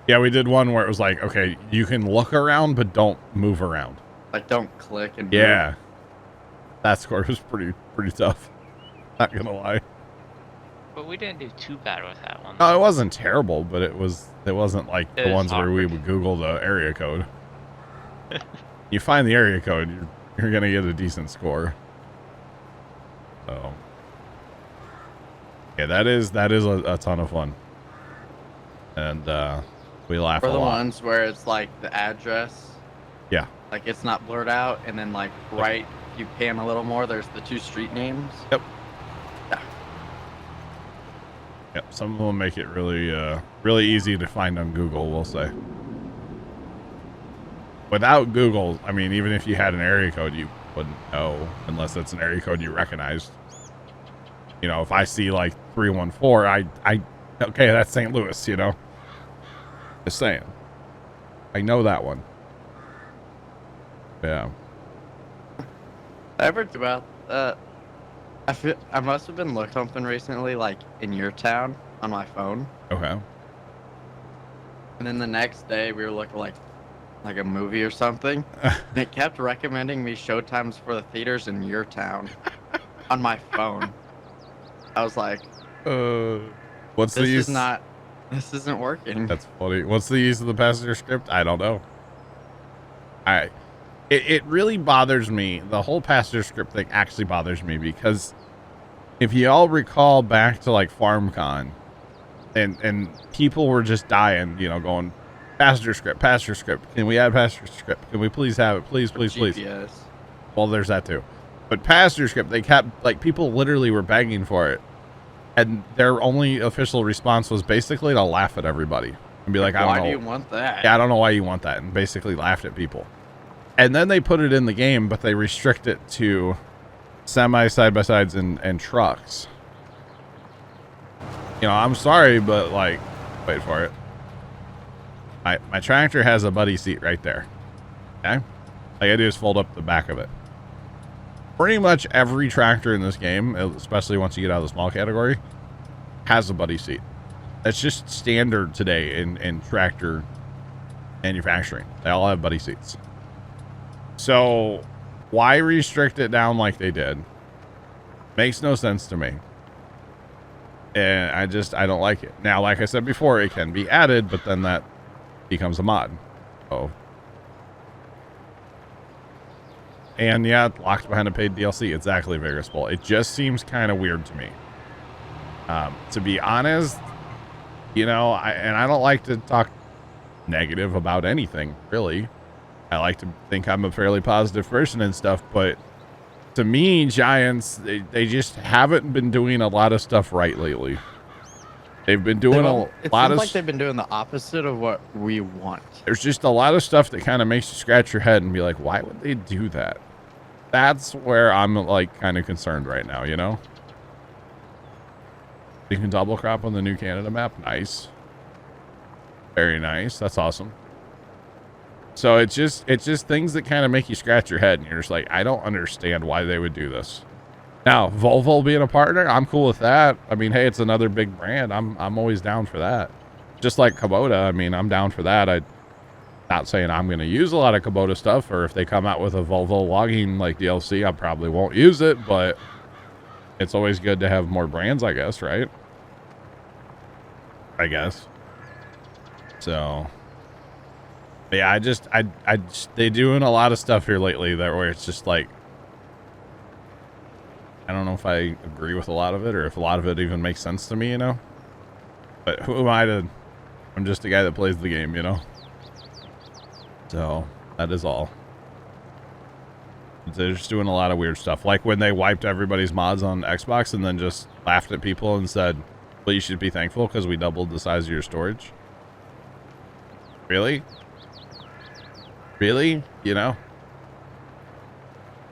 Yeah, we did one where it was like, okay, you can look around, but don't move around. Like, don't click and Yeah. That score was pretty tough. Not gonna lie. But we didn't do too bad with that one. No, it wasn't terrible, but it wasn't like It the is ones where we awkward. would Google the area code. You find the area code, you're gonna get a decent score. Yeah, that is a ton of fun. And we laugh For a the lot. ones where it's like the address, Yeah. like it's not blurred out, and then like right, if you pan a little more, there's the 2 street names. Yep. Yeah. Yep. Some of them make it really easy to find on Google, we'll say. Without Google, I mean, even if you had an area code, you wouldn't know unless it's an area code you recognized. You know, if I see like 314, okay, that's St. Louis, you know. Just saying. I know that one. Yeah. I ever think about that. I must have been looking something recently, like in your town, on my phone. Okay. And then the next day we were looking like a movie or something, and it kept recommending me showtimes for the theaters in your town on my phone. I was like, what's the use? This isn't working. That's funny. What's the use of the passenger script? I don't know. It really bothers me. The whole passenger script thing actually bothers me because if you all recall back to like FarmCon and people were just dying, you know, going passenger script. Can we add passenger script? Can we please have it? Please. GPS. Well, there's that too. But passenger script, they kept, like, people literally were begging for it. And their only official response was basically to laugh at everybody and be like, I don't know. Why do you want that? Yeah, I don't know why you want that. And basically laughed at people. And then they put it in the game, but they restrict it to semi side-by-sides and trucks. You know, I'm sorry, but, like, wait for it. My tractor has a buddy seat right there. Okay? All I do is fold up the back of it. Pretty much every tractor in this game, especially once you get out of the small category, has a buddy seat. That's just standard today in tractor manufacturing. They all have buddy seats. So why restrict it down like they did? Makes no sense to me. And I don't like it. Now, like I said before, it can be added, but then that becomes a mod. Oh. And yeah, locked behind a paid DLC. Exactly, Vigorous Bull. It just seems kind of weird to me. To be honest, you know, I don't like to talk negative about anything, really. I like to think I'm a fairly positive person and stuff, but to me, Giants, they just haven't been doing a lot of stuff right lately. They've been doing a lot of... like they've been doing the opposite of what we want. There's just a lot of stuff that kind of makes you scratch your head and be like, why would they do that? That's where I'm, like, kind of concerned right now, you know? You can double crop on the new Canada map. Nice. Very nice. That's awesome. So it's just things that kind of make you scratch your head and you're just like, I don't understand why they would do this. Now, Volvo being a partner, I'm cool with that. I mean, hey, it's another big brand. I'm always down for that. Just like Kubota, I mean, I'm down for that. I'm not saying I'm going to use a lot of Kubota stuff, or if they come out with a Volvo logging like DLC, I probably won't use it, but it's always good to have more brands, I guess, right? I guess. So, yeah, they doing a lot of stuff here lately that where it's just like, I don't know if I agree with a lot of it or if a lot of it even makes sense to me, you know? But who am I to... I'm just a guy that plays the game, you know? So, that is all. They're just doing a lot of weird stuff. Like when they wiped everybody's mods on Xbox and then just laughed at people and said, well, you should be thankful because we doubled the size of your storage. Really? Really? You know?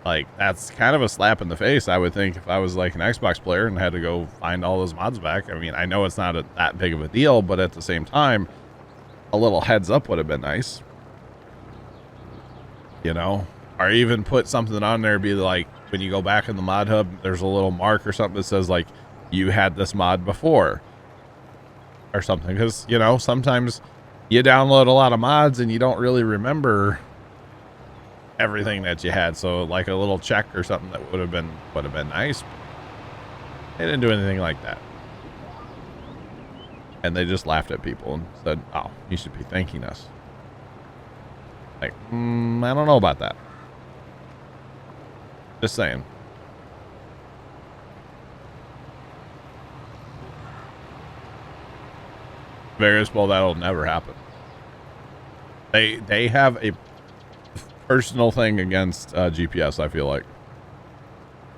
Like, that's kind of a slap in the face, I would think, if I was like an Xbox player and had to go find all those mods back. I mean, I know it's not that big of a deal, but at the same time, a little heads up would have been nice. You know? Or even put something on there, be like, when you go back in the mod hub, there's a little mark or something that says, like, you had this mod before. Or something. Because, you know, sometimes you download a lot of mods and you don't really remember everything that you had, so like a little check or something that would have been nice. They didn't do anything like that, and they just laughed at people and said, "Oh, you should be thanking us." Like, I don't know about that. Just saying. Various well, that'll never happen. They have a personal thing against GPS. I feel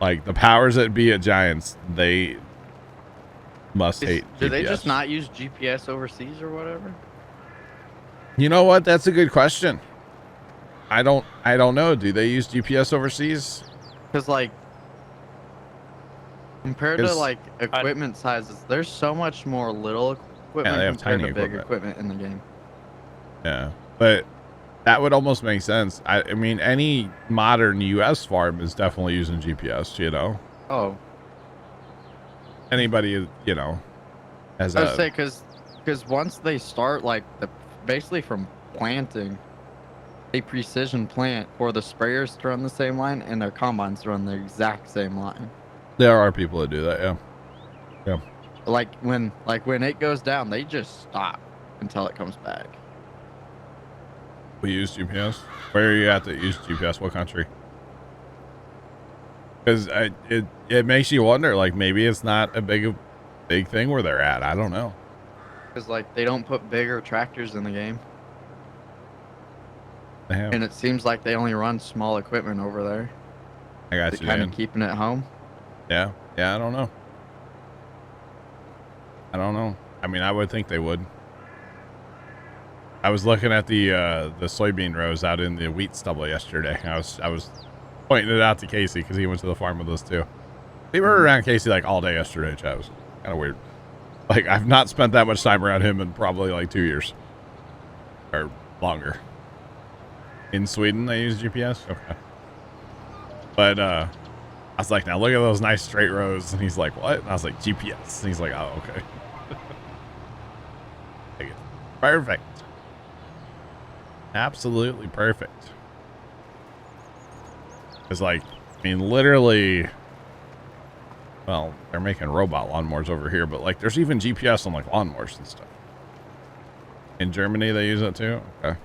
like the powers that be at Giants, they must hate Do GPS. they just not use GPS overseas or whatever? You know what? That's a good question. I don't know. Do they use GPS overseas? Because like compared to like equipment sizes, there's so much more little equipment they have compared tiny to big equipment in the game. Yeah, but that would almost make sense. I mean, any modern U.S. farm is definitely using GPS. You know. Oh. Anybody, you know, has I would say because once they start like basically from planting, they precision plant for the sprayers to run the same line and their combines to run the exact same line. There are people that do that. Yeah. Yeah. Like when it goes down, they just stop until it comes back. We use GPS. Where are you at that use GPS? What country? Because it makes you wonder. Like maybe it's not a big thing where they're at. I don't know. Because like they don't put bigger tractors in the game. Damn. And it seems like they only run small equipment over there. I got you, kind of man. keeping it home. Yeah. Yeah. I don't know. I mean, I would think they would. I was looking at the soybean rows out in the wheat stubble yesterday. I was pointing it out to Casey because he went to the farm with us too. We were around Casey like all day yesterday, Chad. It was kind of weird. Like I've not spent that much time around him in probably like 2 years or longer. In Sweden, they use GPS. Okay, but I was like, now look at those nice straight rows, and he's like, what? And I was like, GPS. And he's like, oh, okay. Perfect. Absolutely perfect. It's like, I mean, literally, well, they're making robot lawnmowers over here, but like there's even GPS on like lawnmowers and stuff. In Germany, they use it too? Okay.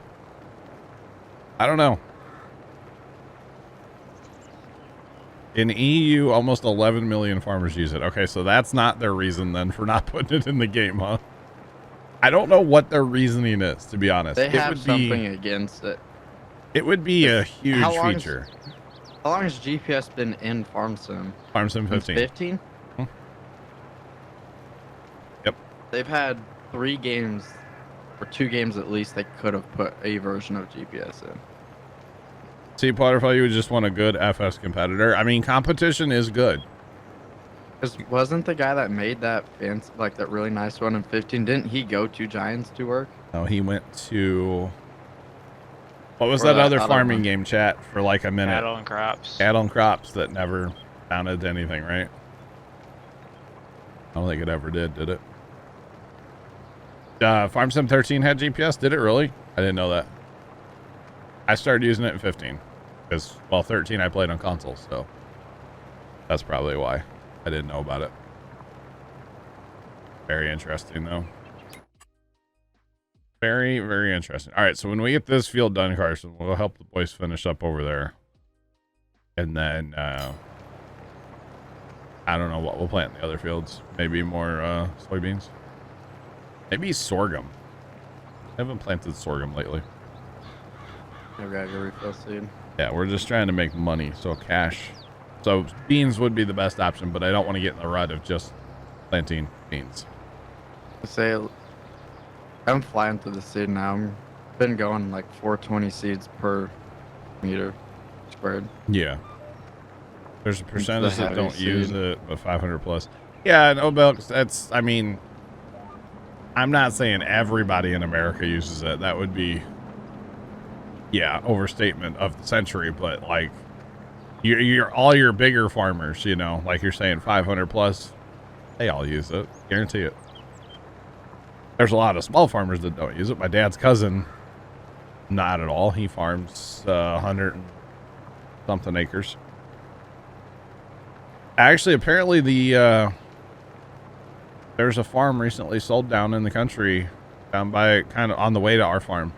I don't know. In EU, almost 11 million farmers use it. Okay, so that's not their reason then for not putting it in the game, huh? I don't know what their reasoning is, to be honest. They have something against it. It would be a huge feature. How long has GPS been in Farm Sim? Farm Sim 15. 15? Yep. They've had 3 games, or 2 games at least, they could have put a version of GPS in. See, Potterfly, you would just want a good FS competitor. I mean, competition is good. Because wasn't the guy that made that fancy, like that really nice one in 15, didn't he go to Giants to work? No, he went to... What was that other farming game, chat, for like a minute? Cattle and Crops. Cattle and Crops that never amounted to anything, right? I don't think it ever did it? Farm Sim 13 had GPS? Did it really? I didn't know that. I started using it in 15. Because, well, 13 I played on console, so... That's probably why I didn't know about it. Very interesting, though. Very, very interesting. All right, so when we get this field done, Carson, we'll help the boys finish up over there. And then, I don't know what we'll plant in the other fields. Maybe more soybeans. Maybe sorghum. I haven't planted sorghum lately. I've got to refill seed. Yeah, we're just trying to make money, so cash. So beans would be the best option, but I don't want to get in the rut of just planting beans. I'm flying through the seed now. I've been going like 420 seeds per meter squared. Yeah. There's a percentage that don't use it, but 500 plus. Yeah, no, that's, I mean, I'm not saying everybody in America uses it. That would be, yeah, overstatement of the century, but like, you're all your bigger farmers, you know, like you're saying 500 plus, they all use it. Guarantee it. There's a lot of small farmers that don't use it. My dad's cousin, not at all. He farms 100 and something acres. Actually, apparently there's a farm recently sold down in the country, down by kind of on the way to our farm,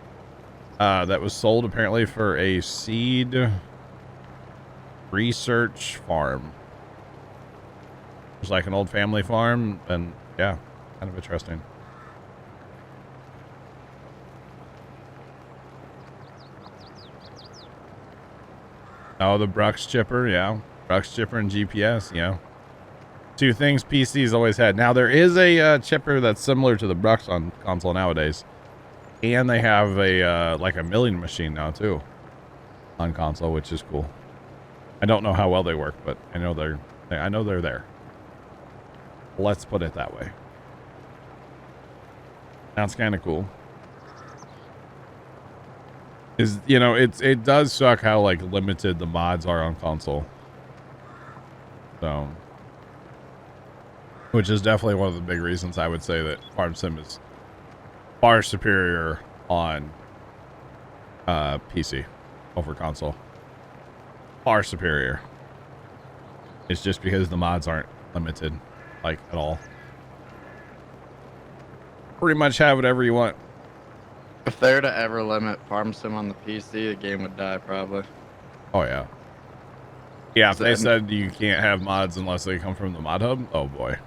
that was sold apparently for a seed research farm. It's like an old family farm, and yeah, kind of interesting. Oh, the Brux chipper, yeah. Brux chipper and GPS, yeah. Two things PC's always had. Now, there is a chipper that's similar to the Brux on console nowadays. And they have a, like a milling machine now, too. On console, which is cool. I don't know how well they work, but I know they're there. Let's put it that way. That's kind of cool. Is, you know, it does suck how like limited the mods are on console. So, which is definitely one of the big reasons I would say that Farm Sim is far superior on PC over console. Far superior. It's just because the mods aren't limited, like, at all. Pretty much have whatever you want. If they were to ever limit Farm Sim on the PC, the game would die probably. Oh, yeah. Yeah, if they said you can't have mods unless they come from the mod hub, oh boy.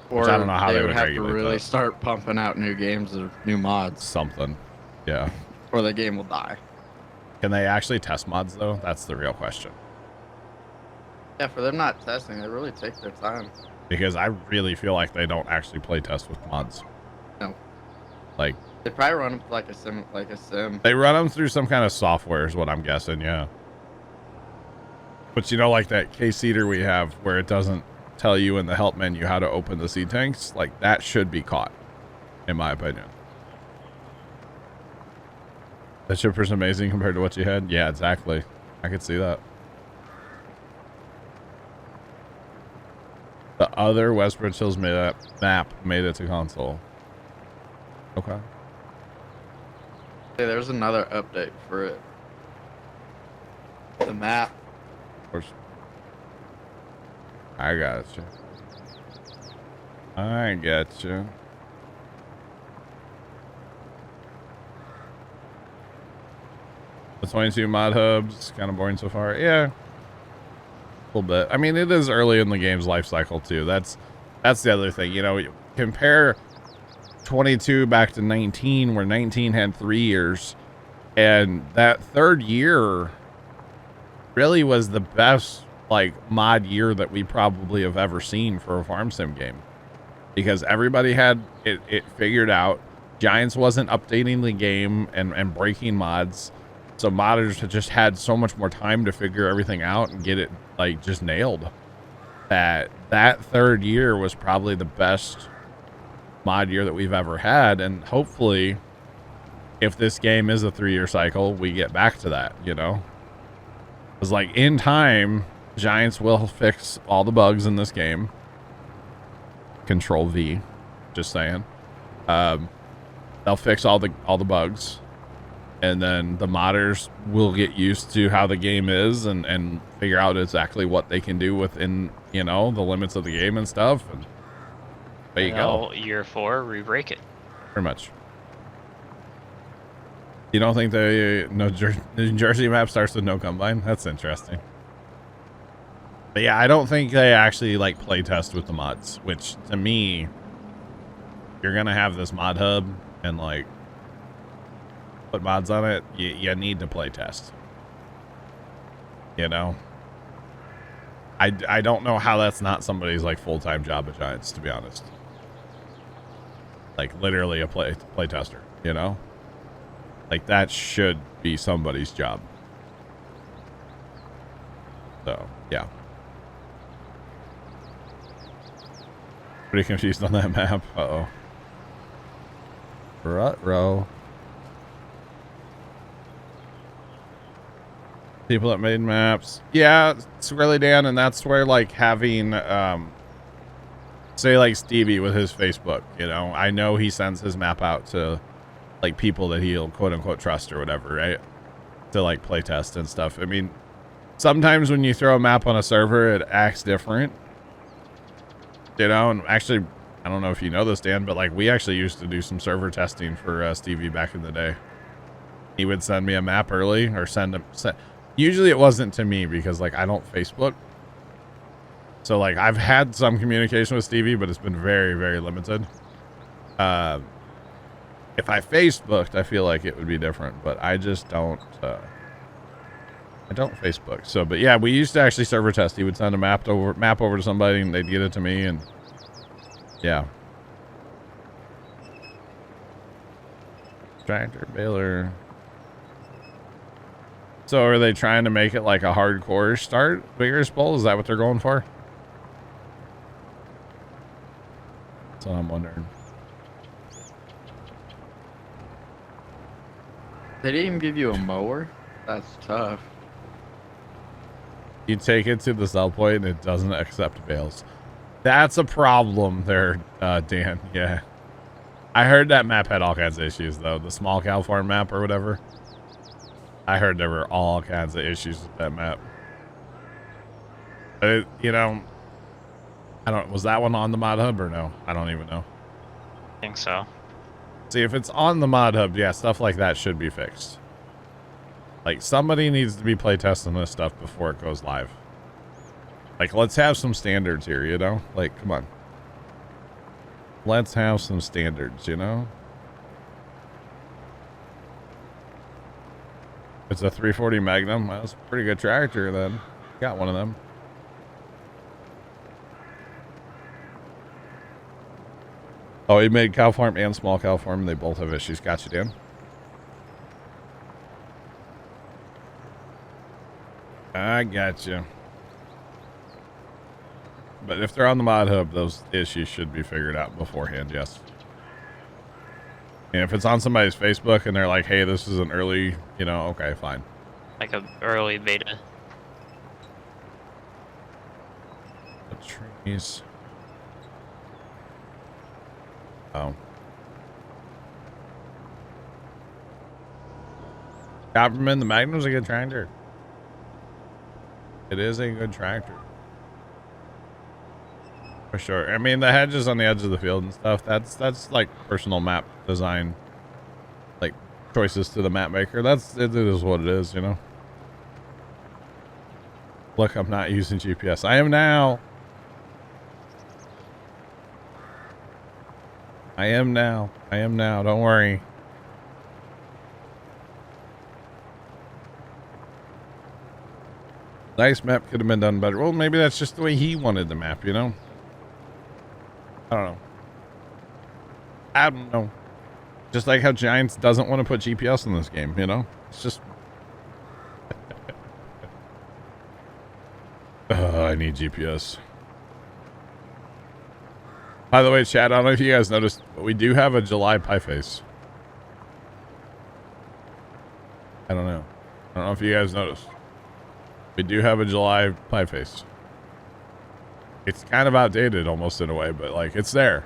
Or Which I don't know how they would have to regulate really that. start pumping out new games or new mods, Something. Yeah. or the game will die. Can they actually test mods, though? That's the real question. Yeah, for them not testing, they really take their time. Because I really feel like they don't actually play test with mods. No. Like, They probably run them like a sim. they run them through some kind of software is what I'm guessing, yeah. But you know, like that K-seater we have where it doesn't tell you in the help menu how to open the seed tanks, like that should be caught, in my opinion. That chipper's amazing compared to what you had. Yeah, exactly. I could see that. The other Westbridge Hills map made it to console. Okay. Hey, there's another update for it. The map. Of course. I got you. I got you. The 22 mod hubs, kind of boring so far. Yeah. A little bit. I mean, it is early in the game's life cycle, too. That's the other thing. You know, you compare 22 back to 19, where 19 had 3 years. And that third year really was the best, like, mod year that we probably have ever seen for a farm sim game. Because everybody had it figured out. Giants wasn't updating the game and breaking mods. So modders just had so much more time to figure everything out and get it, like, just nailed. That third year was probably the best mod year that we've ever had. And hopefully, if this game is a 3-year cycle, we get back to that, you know? Because, like, in time, Giants will fix all the bugs in this game. Control V, just saying. They'll fix all the bugs. And then the modders will get used to how the game is and figure out exactly what they can do within, you know, the limits of the game and stuff. And there you go. Year 4, re-break it. Pretty much. You don't think the New Jersey map starts with no combine? That's interesting. But yeah, I don't think they actually like play test with the mods, which to me, you're going to have this mod hub and like put mods on it. You need to play test. You know? I don't know how that's not somebody's like full-time job at Giants, to be honest. Like literally a play tester, you know? Like that should be somebody's job. So, yeah. Pretty confused on that map. Uh-oh. Ruh-roh. People that made maps. Yeah, it's really Dan, and that's where like having say like Stevie with his Facebook, you know, I know he sends his map out to like people that he'll quote unquote trust or whatever, right? To like play test and stuff. I mean, sometimes when you throw a map on a server, it acts different. You know, and actually, I don't know if you know this, Dan, but like we actually used to do some server testing for Stevie back in the day. He would send me a map early or usually it wasn't to me because like I don't Facebook. So like I've had some communication with Stevie, but it's been very, very limited. If I Facebooked, I feel like it would be different, but I just don't I don't Facebook. So, but yeah, we used to actually server test. He would send a map over to somebody, and they'd get it to me, and yeah. Tractor baler. So, are they trying to make it like a hardcore start Vigorous Bowl? Is that what they're going for? That's what I'm wondering. They didn't even give you a mower? That's tough. You take it to the sell point and it doesn't accept bales. That's a problem there, Dan. Yeah. I heard that map had all kinds of issues, though. The small cow farm map or whatever. I heard there were all kinds of issues with that map. But it, you know, was that one on the mod hub or no? I don't even know. I think so. See, if it's on the mod hub, yeah, stuff like that should be fixed. Like, somebody needs to be playtesting this stuff before it goes live. Like, let's have some standards here, you know? Like, come on. Let's have some standards, you know? It's a 340 Magnum. Well, that's a pretty good tractor, then. Got one of them. Oh, he made cow farm and small cow farm, and they both have issues. Gotcha, Dan. I gotcha. But if they're on the mod hub, those issues should be figured out beforehand, yes. And if it's on somebody's Facebook and they're like, hey, this is an early, you know, okay, fine. Like a early beta. The trees. Oh. Copperman, the Magnum's a good tractor. It is a good tractor. For sure. I mean, the hedges on the edge of the field and stuff, that's like personal map design. Like, choices to the map maker. It is what it is, you know? Look, I'm not using GPS. I am now. I am now. Don't worry. Nice map could have been done better. Well, maybe that's just the way he wanted the map, you know? I don't know. Just like how Giants doesn't want to put GPS in this game, you know? It's just... I need GPS. By the way, chat, I don't know if you guys noticed, but we do have a July pie face. I don't know. I don't know if you guys noticed. We do have a July pie face. It's kind of outdated almost in a way, but like it's there.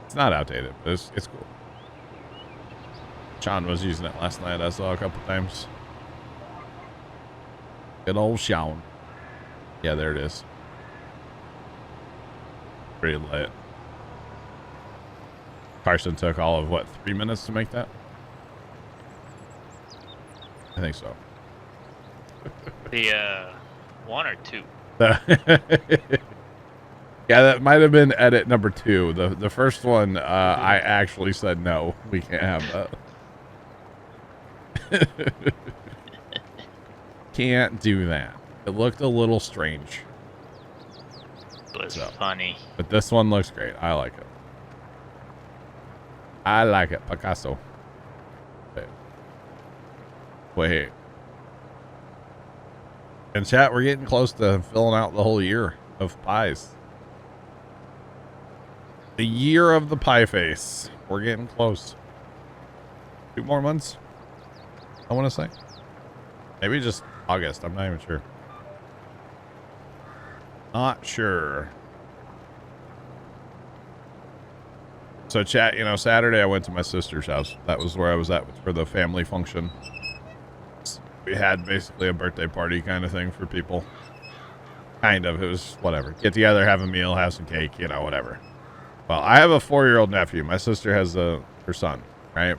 It's not outdated, but it's cool. Sean was using it last night. I saw a couple times. Good old Sean. Yeah, there it is. Pretty lit. Carson took all of what, 3 minutes to make that? I think so. The 1 or 2? Yeah, that might have been edit number 2. The first one, I actually said no, we can't have that. Can't do that. It looked a little strange. It was funny. But this one looks great. I like it. I like it. Picasso. Wait. In chat, we're getting close to filling out the whole year of pies. The year of the pie face. We're getting close. 2 more months, I want to say. Maybe just August. I'm not even sure. Not sure. So chat, you know, Saturday I went to my sister's house. That was where I was at for the family function. We had basically a birthday party kind of thing for people. Kind of. It was whatever. Get together, have a meal, have some cake, you know, whatever. Well, I have a 4-year-old nephew. My sister has her son, right?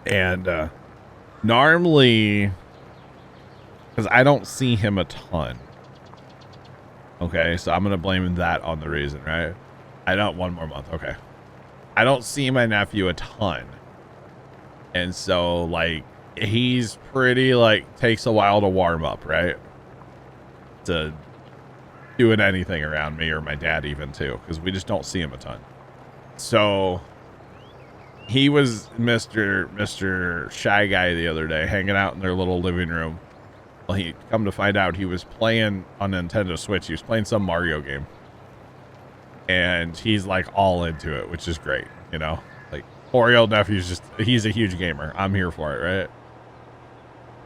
And normally, because I don't see him a ton. Okay, so I'm going to blame that on the reason, right? I don't, 1 more month, okay. I don't see my nephew a ton. And so, like, he's pretty like takes a while to warm up, right? To doing anything around me or my dad even too, because we just don't see him a ton. So he was Mr. Shy Guy the other day, hanging out in their little living room. Well, he come to find out he was playing on Nintendo Switch. He was playing some Mario game, and he's like all into it, which is great. You know, like 4-year-old nephew's he's a huge gamer. I'm here for it, right?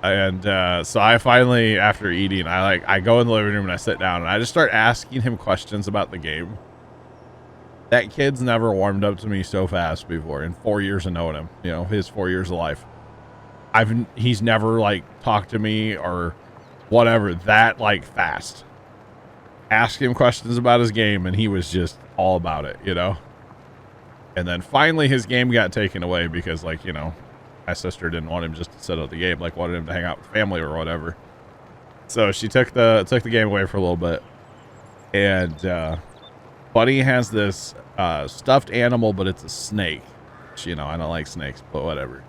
And so I finally, after eating, I go in the living room and I sit down and I just start asking him questions about the game. That kid's never warmed up to me so fast before in 4 years of knowing him. You know, his 4 years of life. He's never like talked to me or whatever that like fast. Ask him questions about his game and he was just all about it, you know. And then finally his game got taken away because, like, you know, my sister didn't want him just to sit at the game, like wanted him to hang out with family or whatever. So she took the game away for a little bit. And Buddy has this stuffed animal, but it's a snake. Which, you know, I don't like snakes, but whatever.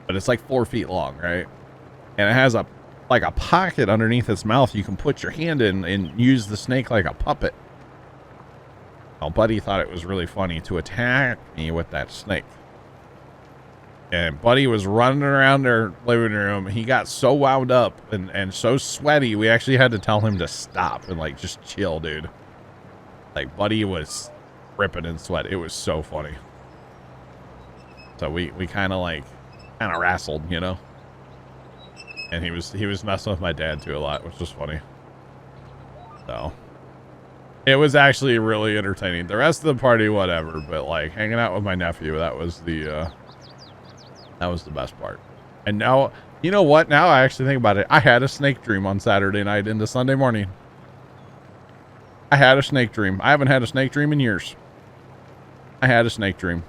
But it's like 4 feet long, right? And it has a pocket underneath its mouth you can put your hand in and use the snake like a puppet. Well, Buddy thought it was really funny to attack me with that snake. And Buddy was running around their living room. He got so wound up and so sweaty, we actually had to tell him to stop and like just chill, dude. Like Buddy was ripping in sweat. It was so funny. So we kind of wrestled, you know. And he was messing with my dad too a lot, which was funny. So it was actually really entertaining. The rest of the party, whatever, but like hanging out with my nephew, that was the best part. And now, you know what? Now I actually think about it. I had a snake dream on Saturday night into Sunday morning. I had a snake dream. I haven't had a snake dream in years. I had a snake dream.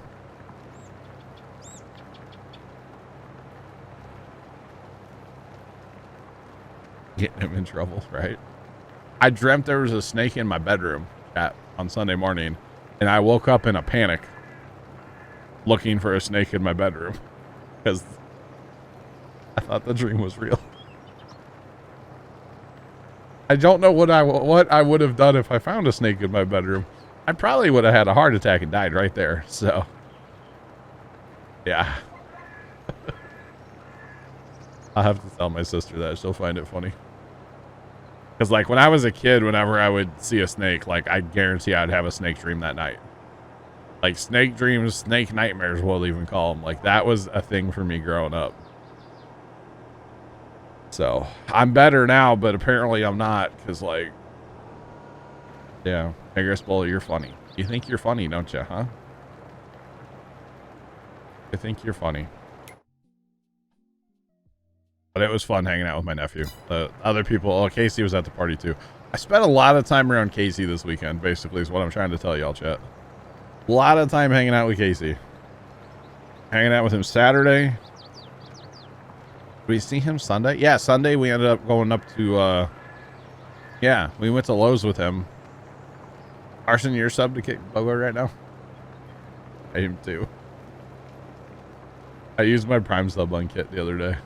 Getting him in trouble, right? I dreamt there was a snake in my bedroom on Sunday morning, and I woke up in a panic looking for a snake in my bedroom because I thought the dream was real. I don't know what I would have done if I found a snake in my bedroom. I probably would have had a heart attack and died right there. So, yeah. I'll have to tell my sister that. She'll find it funny. Because, like, when I was a kid, whenever I would see a snake, like, I guarantee I'd have a snake dream that night. Like, snake dreams, snake nightmares, we'll even call them. Like, that was a thing for me growing up. So, I'm better now, but apparently I'm not. Because, like, yeah. Hey, Grisbowl, you're funny. You think you're funny, don't you, huh? I think you're funny. But it was fun hanging out with my nephew. The other people, oh, Casey was at the party too. I spent a lot of time around Casey this weekend, basically, is what I'm trying to tell y'all, chat. A lot of time hanging out with Casey. Hanging out with him Saturday. Did we see him Sunday? Yeah, Sunday we ended up going up to, yeah, we went to Lowe's with him. Arson, you're sub to Kick Bogo right now? I am too. I used my Prime sub on Kit the other day.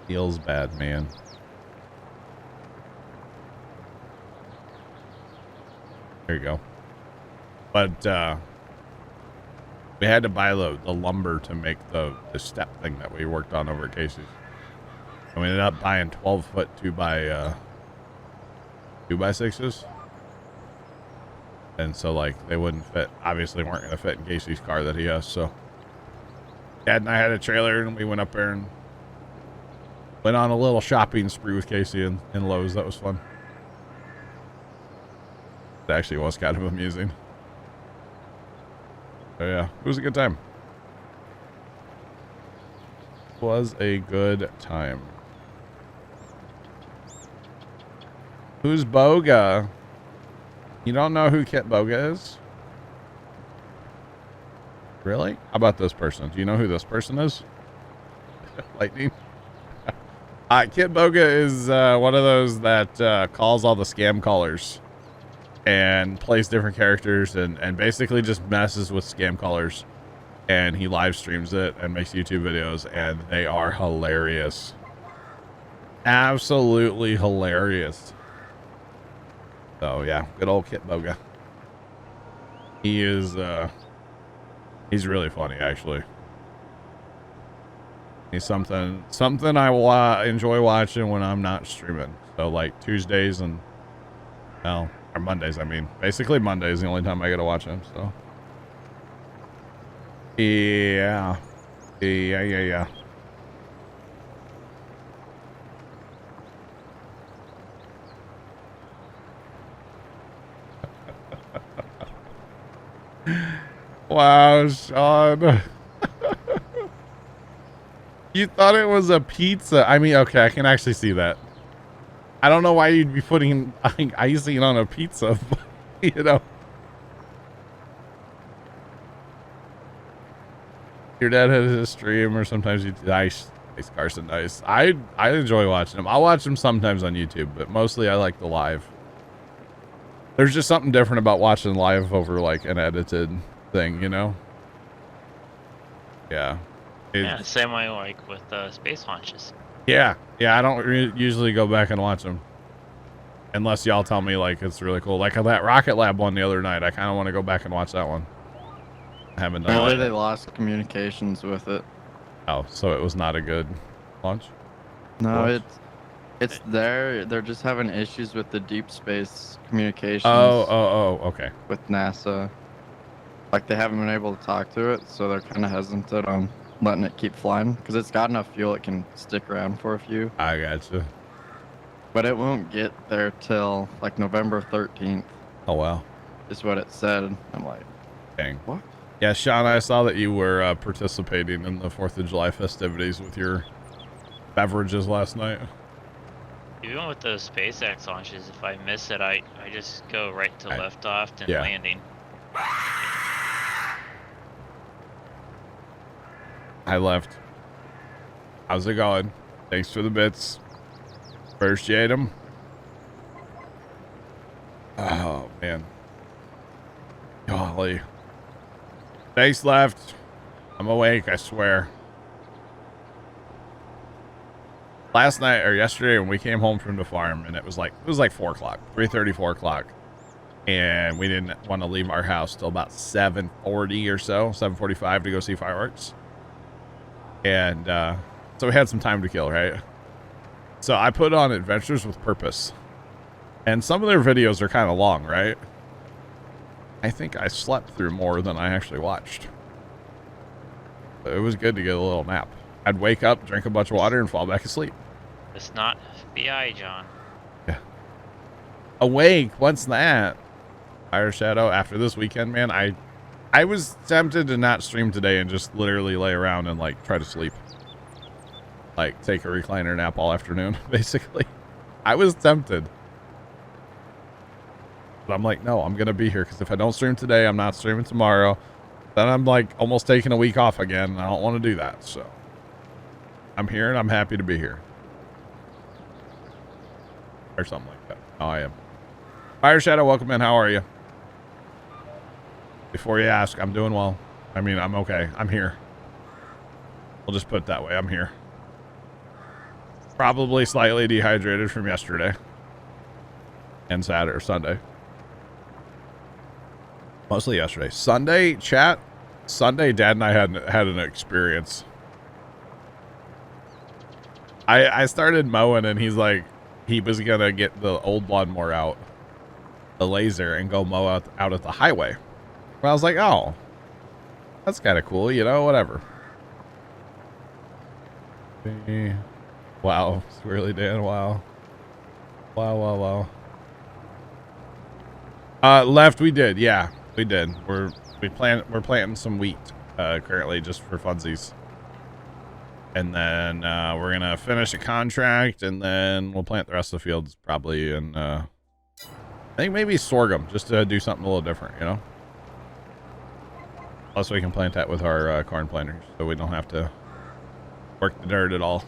Feels bad, man. There you go. But we had to buy the lumber to make the step thing that we worked on over at Casey's. And we ended up buying 12-foot 2x6s. And so, like, they wouldn't fit. Obviously weren't going to fit in Casey's car that he has. So Dad and I had a trailer and we went up there and went on a little shopping spree with Casey in Lowe's. That was fun. It actually was kind of amusing. So yeah, it was a good time. It was a good time. Who's Boga? You don't know who Kit Boga is? Really? How about this person? Do you know who this person is? Lightning? Kit Boga is one of those that calls all the scam callers and plays different characters and basically just messes with scam callers and he live streams it and makes YouTube videos, and they are hilarious. Absolutely hilarious. So yeah, good old Kit Boga. He is he's really funny, actually. He's something I enjoy watching when I'm not streaming. So like Tuesdays and or Mondays, I mean. Basically Monday is the only time I get to watch him, so. Yeah. Yeah. Wow, Sean. You thought it was a pizza. I mean, okay, I can actually see that. I don't know why you'd be putting icing on a pizza, but, you know. Your dad has his stream, or sometimes you nice Carson, nice. I enjoy watching him. I'll watch him sometimes on YouTube, but mostly I like the live. There's just something different about watching live over like an edited thing, you know? Yeah. Yeah, same way like with space launches. Yeah, I don't usually go back and watch them unless y'all tell me like it's really cool. Like that Rocket Lab one the other night, I kind of want to go back and watch that one. I haven't done Apparently it. they lost communications with it. Oh, so it was not a good launch? No, it's there. They're just having issues with the deep space communications. Oh, okay. With NASA, like they haven't been able to talk to it, so they're kind of hesitant on letting it keep flying because it's got enough fuel it can stick around for a few. I gotcha. But it won't get there till like November 13th. Oh wow. Is what it said. I'm like, dang. What? Yeah, Sean, I saw that you were participating in the 4th of July festivities with your beverages last night. Even with those SpaceX launches, if I miss it, I just go right to liftoff and landing. I left. How's it going? Thanks for the bits. Appreciate them. Oh, man. Golly. Thanks, left. I'm awake, I swear. Last night or yesterday when we came home from the farm, and it was like 4 o'clock, 3:30, 4 o'clock. And we didn't want to leave our house till about 7:40 or so, 7:45 to go see fireworks. And so we had some time to kill, right? So I put on Adventures with Purpose. And some of their videos are kind of long, right? I think I slept through more than I actually watched. But it was good to get a little nap. I'd wake up, drink a bunch of water, and fall back asleep. It's not FBI, John. Yeah. Awake? What's that? Fire Shadow, after this weekend, man, I was tempted to not stream today and just literally lay around and like try to sleep. Like take a recliner nap all afternoon, basically. I was tempted. But I'm like, no, I'm going to be here because if I don't stream today, I'm not streaming tomorrow. Then I'm like almost taking a week off again. And I don't want to do that. So I'm here and I'm happy to be here. Or something like that. Oh, I am. Fire Shadow, welcome in. How are you? Before you ask, I'm doing well. I mean, I'm okay. I'm here. We'll just put it that way. I'm here. Probably slightly dehydrated from yesterday. And Saturday or Sunday. Mostly yesterday. Sunday, chat. Sunday, Dad and I had an experience. I started mowing and he's like, he was going to get the old lawnmower out, the laser, and go mow out at the highway. Well, I was like, oh, that's kind of cool, you know, whatever. Wow, Swirly Dan, wow. Wow. Left, we did, yeah, we did. We're planting some wheat currently just for funsies. And then we're going to finish a contract, and then we'll plant the rest of the fields probably in, I think maybe sorghum, just to do something a little different, you know? Plus we can plant that with our corn planters, so we don't have to work the dirt at all.